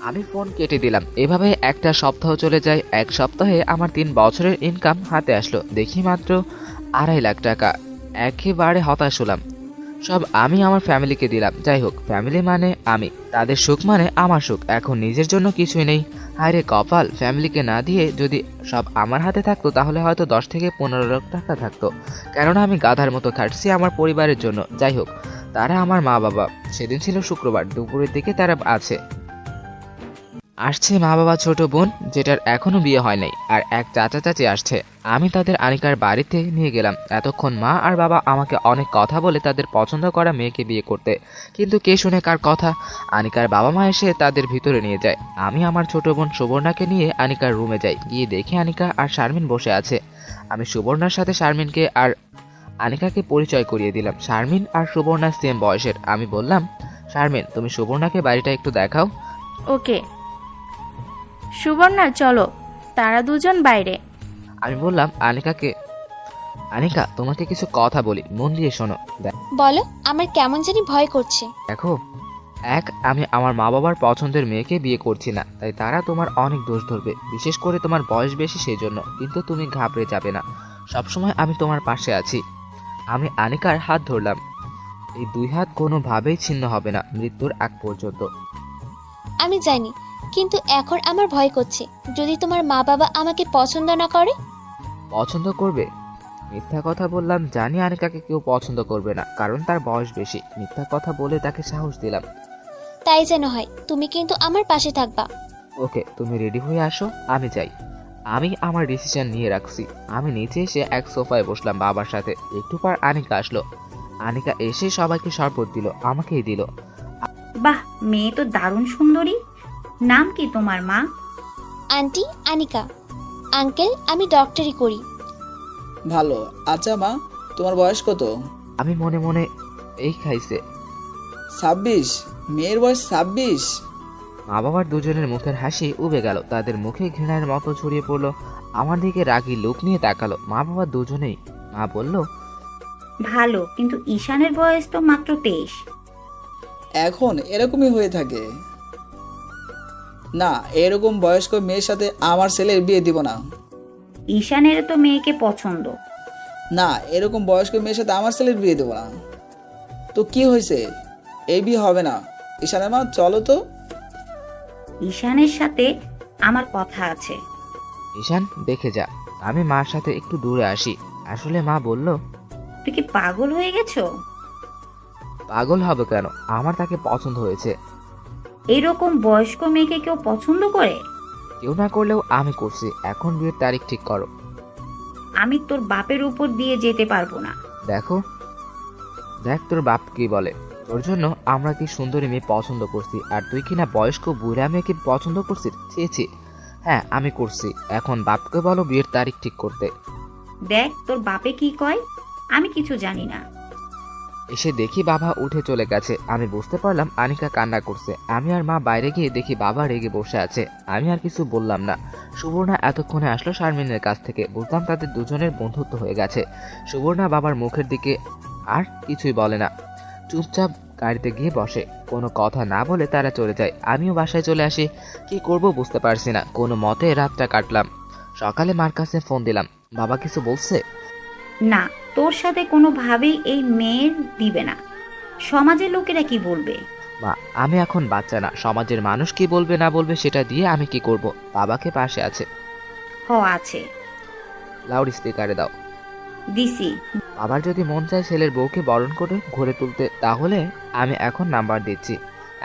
আমি ফোন কেটে দিলাম। এভাবে একটা সপ্তাহ চলে যায়। এক সপ্তাহে আমার 3 বছরের ইনকাম হাতে আসলো। দেখি মাত্র 2.5 লাখ টাকা। একেবারে হতাশ হলাম। সব আমি আমার ফ্যামিলিকে দিলাম। যাই হোক, ফ্যামিলি মানে আমি, তাদের সুখ মানে আমার সুখ। এখন নিজের জন্য কিছুই নেই। হায়রে কপাল, ফ্যামিলিকে না দিয়ে যদি সব আমার হাতে থাকতো তাহলে হয়তো 10 থেকে 15 লাখ টাকা থাকতো। কেননা আমি গাধার মতো খাটছি আমার পরিবারের জন্য। যাই হোক, তারা আমার মা বাবা। সেদিন ছিল শুক্রবার, দুপুরের দিকে তারা আসছে মা বাবা, ছোট বোন যেটার এখনো বিয়ে হয় নাই, আর এক চাচা চাচি আসছে। আমি তাদের আনিকার বাড়িতে নিয়ে গেলাম। এতক্ষণ মা আর বাবা আমাকে অনেক কথা বলে তাদের পছন্দ করা মেয়েকে বিয়ে করতে, কিন্তু কে শুনে কার কথা। আনিকার বাবা মা এসে তাদের ভিতরে নিয়ে যায়। আমি আমার ছোট বোন সুবর্ণাকে নিয়ে আনিকার রুমে যাই। গিয়ে দেখি আনিকা আর শারমিন বসে আছে। আমি সুবর্ণার সাথে শারমিনকে আর আনিকাকে পরিচয় করিয়ে দিলাম। শারমিন আর সুবর্ণা সেম বয়সের। আমি বললাম, শারমিন তুমি সুবর্ণাকে বাড়িটা একটু দেখাও। ওকে সুবর্ণা, চলো। তারা দুজন বাইরে। আমি বললাম আনিকাকে, আনিকা তোমাকে কিছু কথা বলি, মন দিয়ে শোনো। বলো, আমার কেমন জানি ভয় করছে। দেখো, আমি আমার মা বাবার পছন্দের মেয়েকে বিয়ে করছি না, তাই তারা তোমার অনেক দোষ ধরবে, বিশেষ করে তোমার বয়স বেশি সেই জন্য। কিন্তু তুমি ঘাবড়ে যাবে না, সবসময় আমি তোমার পাশে আছি। আমি আনিকার হাত ধরলাম। এই 2 হাত কোনোভাবেই ছিন্ন হবে না মৃত্যুর আগ পর্যন্ত। আমি জানি, কিন্তু এখন আমার ভয় করছে। যদি তোমার মা বাবা আমাকে পছন্দ না করে? পছন্দ করবে? মিথ্যা কথা বললাম। জানি আনিকাকে কেউ পছন্দ করবে না, কারণ তার বয়স বেশি। মিথ্যা কথা বলে তাকে সাহস দিলাম। তাই যেন হয়, তুমি কিন্তু আমার পাশে থাকবা। ওকে, তুমি রেডি হয়ে আসো, আমি যাই। আমি আমার ডিসিশন নিয়ে রাখছি। আমি নিচে এসে এক সোফায় বসলাম বাবার সাথে। একটু পর আনিকা আসলো। আনিকা এসে সবাইকে শরবত দিল, আমাকেই দিল। বাহ, মেয়ে তো দারুণ সুন্দরী। নাম কি তোমার মা? আন্টি আনিকা। আঙ্কেল, আমি ডক্টরি করি। ভালো। আচ্ছা মা, তোমার বয়স কত? আমি মনে মনে এই খাইছে 26? মেয়ের বয়স 26? মা বাবার দুজনের মুখের হাসি উবে গেল। তাদের মুখে ঘৃণার মতো ছড়িয়ে পড়লো। আমার দিকে রাগী লোক নিয়ে তাকালো। মা বাবা দুজনেই। মা বলল, ভালো, কিন্তু ঈশানের বয়স তো মাত্র 23। এখন এরকমই হয়ে থাকে। না, এরকম বয়স্ক মেয়ের সাথে আমার ছেলের বিয়ে দিব না। ঈশানের তো মেয়েকে পছন্দ। না, এরকম বয়স্ক মেয়ের সাথে আমার ছেলের বিয়ে দেবো না। তো কি হয়েছে? এই বিয়ে হবে না। ঈশানের মা, চলো তো। ঈশানের সাথে আমার কথা আছে। ঈশান দেখে যা। আমি মার সাথে একটু দূরে আসি। আসলে মা বলল, তুই কি পাগল হয়ে গেছো? পাগল হবে কেন, আমার তাকে পছন্দ হয়েছে। এরকম বয়স্ক মেয়েকে কেউ পছন্দ করে? কেউ না করলেও আমি করছি। এখন বিয়ের তারিখ ঠিক করো। আমি তোর বাপের উপর দিয়ে যেতে পারবো না। দেখ তোর বাপ কি বলে। তোর জন্য আমরা কি সুন্দরী মেয়ে পছন্দ করছি, আর তুই কিনা বয়স্ক বুড়া মেয়েকে পছন্দ করছিস। ছি। হ্যাঁ, আমি করছি। এখন বাপকে বলো বিয়ের তারিখ ঠিক করতে। দেখ তোর বাপে কি কয়, আমি কিছু জানি না। এসে দেখি বাবা উঠে চলে গেছে। আমি বুঝতে পারলাম আনিকা কান্না করছে। আমি আর মা বাইরে গিয়ে দেখি বাবা রেগে বসে আছে। আমি আর কিছু বললাম না। সুবর্ণা এতক্ষণে আসলো শারমিনের কাছ থেকে। বুঝলাম তাদের দুজনের বন্ধুত্ব হয়ে গেছে। সুবর্ণা বাবার মুখের দিকে আর কিছুই বলে না, চুপচাপ গাড়িতে গিয়ে বসে। কোনো কথা না বলে তারা চলে যায়। আমিও বাসায় চলে আসি। কি করব বুঝতে পারছি না। কোনো মতে রাতটা কাটলাম। সকালে মার কাছে ফোন দিলাম। বাবা কিছু বলছে? না, তোর সাথে কোনোভাবেই এই মেয়ের দিবে না। সমাজের লোকেরা কি বলবে? মা, আমি এখন বাচ্চা না, সমাজের মানুষ কি বলবে না বলবে সেটা দিয়ে আমি কি করব? বাবাকে পাশে আছে। আছে। লাউড স্পিকারে দাও। দিছি। বাবার যদি মন চায় ছেলের বউকে বরণ করে ঘরে তুলতে, তাহলে আমি এখন নাম্বার দিচ্ছি,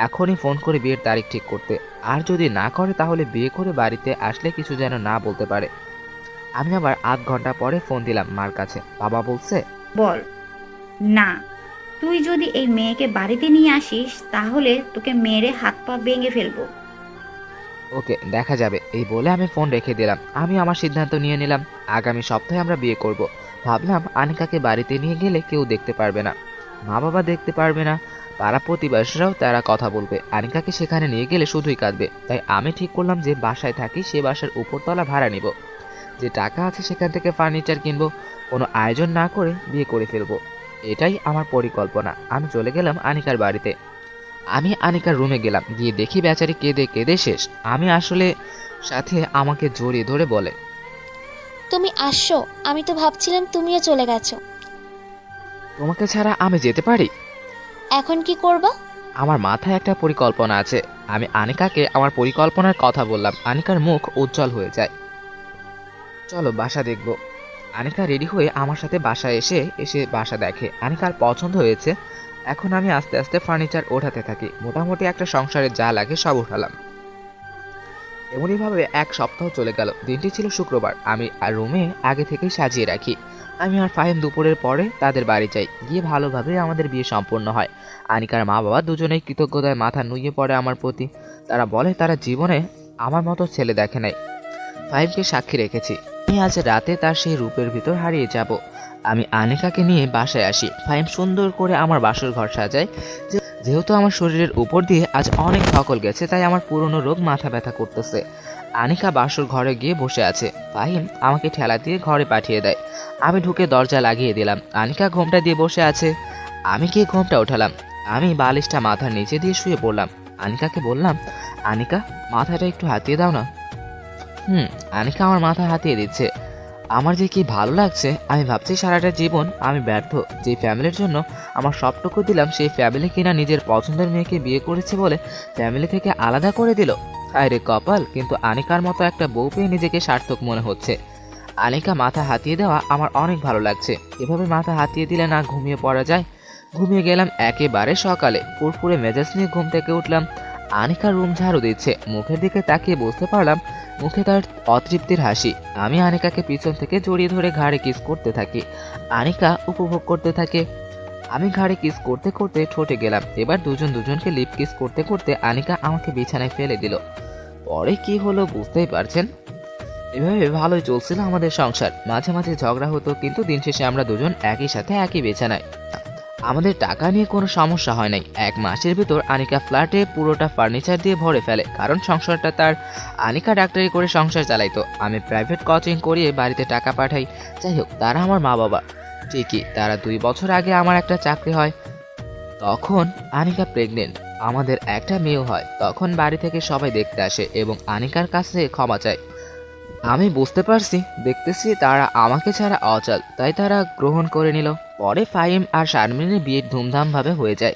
এখনই ফোন করে বিয়ের তারিখ ঠিক করতে। আর যদি না করে তাহলে বিয়ে করে বাড়িতে আসলে কিছু যেন না বলতে পারে। আমি আবার আধ ঘন্টা পরে ফোন দিলাম মার কাছে। বাবা বলছে, বল। না, তুই যদি এই মেয়েকে বাড়িতে নিয়ে আসিস তাহলে তোকে মেরে হাত পা ভেঙে ফেলবো। ওকে, দেখা যাবে। এই বলে আমি ফোন রেখে দিলাম। আমি আমার সিদ্ধান্ত নিয়ে নিলাম, আগামী সপ্তাহে আমরা বিয়ে করব। ভাবলাম আনিকাকে বাড়িতে নিয়ে গেলে কেউ দেখতে পারবে না, মা বাবা দেখতে পারবে না, পাড়া প্রতিবেশীরাও তারা কথা বলবে। আনিকাকে সেখানে নিয়ে গেলে শুধুই কাঁদবে। তাই আমি ঠিক করলাম যে বাসায় থাকি সে বাসার উপরতলা ভাড়া নিব, যে টাকা আছে সেখান থেকে ফার্নিচার কিনবো, কোনো আয়োজন না করে বিয়ে করে ফেলবো। এটাই আমার পরিকল্পনা। আমি চলে গেলাম আনিকার বাড়িতে। আমি আনিকার রুমে গেলাম, গিয়ে দেখি বেচারি কেঁদে কেঁদে শেষ। আমি আসলে সাথে আমাকে জড়িয়ে ধরে বলে, তুমি আসছো? আমি তো ভাবছিলাম তুমিও চলে গেছো। তোমাকে ছাড়া আমি যেতে পারি? এখন কি করবা? আমার মাথায় একটা পরিকল্পনা আছে। আমি আনিকাকে আমার পরিকল্পনার কথা বললাম। আনিকার মুখ উজ্জ্বল হয়ে যায়। চলো বাসা দেখব। আনিকা রেডি হয়ে আমার সাথে বাসায় এসে বাসা দেখে। আনিকার পছন্দ হয়েছে। এখন আমি আস্তে আস্তে ফার্নিচার ওঠাতে থাকি। মোটামুটি একটা সংসারে যা লাগে সব উঠালাম। এমনইভাবে এক সপ্তাহ চলে গেল। দিনটি ছিল শুক্রবার। আমি আর রুমে আগে থেকেই সাজিয়ে রাখি। আমি আর ফাহিম দুপুরের পরে তাদের বাড়ি যাই। গিয়ে ভালোভাবে আমাদের বিয়ে সম্পূর্ণ হয়। আনিকার মা বাবা দুজনেই কৃতজ্ঞতায় মাথা নুয়ে পড়ে আমার প্রতি। তারা বলে তারা জীবনে আমার মতো ছেলে দেখে নাই। ফাহিমকে সাক্ষী রেখেছি, আমি আজ রাতে তার সেই রূপের ভিতর হারিয়ে যাব। আমি আনিকাকে নিয়ে বাসায় আসি। ফাহিম সুন্দর করে আমার বাসর ঘর সাজায়। যেহেতু আমার শরীরের উপর দিয়ে আজ অনেক ধকল গেছে, তাই আমার পুরনো রোগ মাথা ব্যথা করতেছে। আনিকা বাসর ঘরে গিয়ে বসে আছে। ফাহিম আমাকে ঠেলা দিয়ে ঘরে পাঠিয়ে দেয়। আমি ঢুকে দরজা লাগিয়ে দিলাম। আনিকা ঘোমটা দিয়ে বসে আছে। আমি গিয়ে ঘোমটা উঠালাম। আমি বালিশটা মাথার নিচে দিয়ে শুয়ে পড়লাম। আনিকাকে বললাম, আনিকা মাথাটা একটু হাতিয়ে দাও না। আনিকা আমার মাথা হাতিয়ে দিচ্ছে। আমার যে কি ভালো লাগছে। আমি ভাবছি সারাটা জীবন আমি ব্যর্থ। যে ফ্যামিলির জন্য আমার সবটুকু দিলাম, সেই ফ্যামিলি কিনা নিজের পছন্দের মেয়েকে বিয়ে করেছে বলে ফ্যামিলি থেকে আলাদা করে দিল। আরে কপাল। কিন্তু আনিকার মতো একটা বউ পেয়ে নিজেকে সার্থক মনে হচ্ছে। আনিকা মাথা হাতিয়ে দেওয়া আমার অনেক ভালো লাগছে। এভাবে মাথা হাতিয়ে দিলে না ঘুমিয়ে পড়া যায়। ঘুমিয়ে গেলাম একেবারে সকালে। ফুরফুরে মেজাজ নিয়ে ঘুম থেকে উঠলাম। আনিকা রুম ঝাড়ু দিচ্ছে। মুখের দিকে তাকিয়ে বুঝতে পারলাম মুখে তার অতৃপ্তির হাসি। আমি আনিকাকে পিছন থেকে জড়িয়ে ধরে ঘাড়ে কিস করতে থাকি। আনিকা উপভোগ করতে থাকে। আমি ঘাড়ে কিস করতে করতে ঠোঁটে গেলাম। এবার দুজনকে লিপ কিস করতে করতে আনিকা আমাকে বিছানায় ফেলে দিল। পরে কি হলো বুঝতেই পারছেন। এভাবে ভালোই চলছিল আমাদের সংসার। মাঝে মাঝে ঝগড়া হতো, কিন্তু দিন শেষে আমরা দুজন একই সাথে একই বিছানায়। আমাদের টাকা নিয়ে কোনো সমস্যা হয় নাই। 1 মাসের ভিতর আনিকা ফ্ল্যাটে পুরোটা ফার্নিচার দিয়ে ভরে ফেলে, কারণ সংসারটা তার। আনিকা ডাক্তারি করে সংসার চালাইতো। আমি প্রাইভেট কোচিং করিয়ে বাড়িতে টাকা পাঠাই। যাই হোক, তারা আমার মা বাবা। ঠিকই, তারা 2 বছর আগে আমার একটা চাকরি হয়। তখন আনিকা প্রেগনেন্ট। আমাদের একটা মেয়েও হয়। তখন বাড়ি থেকে সবাই দেখতে আসে এবং আনিকার কাছে ক্ষমা চায়। আমি বুঝতে পারছি, দেখতেছি তারা আমাকে ছাড়া অচল, তাই তারা গ্রহণ করে নিল। পরে ফাহিম আর শারমিনের বিয়ে ধুমধাম ভাবে হয়ে যায়।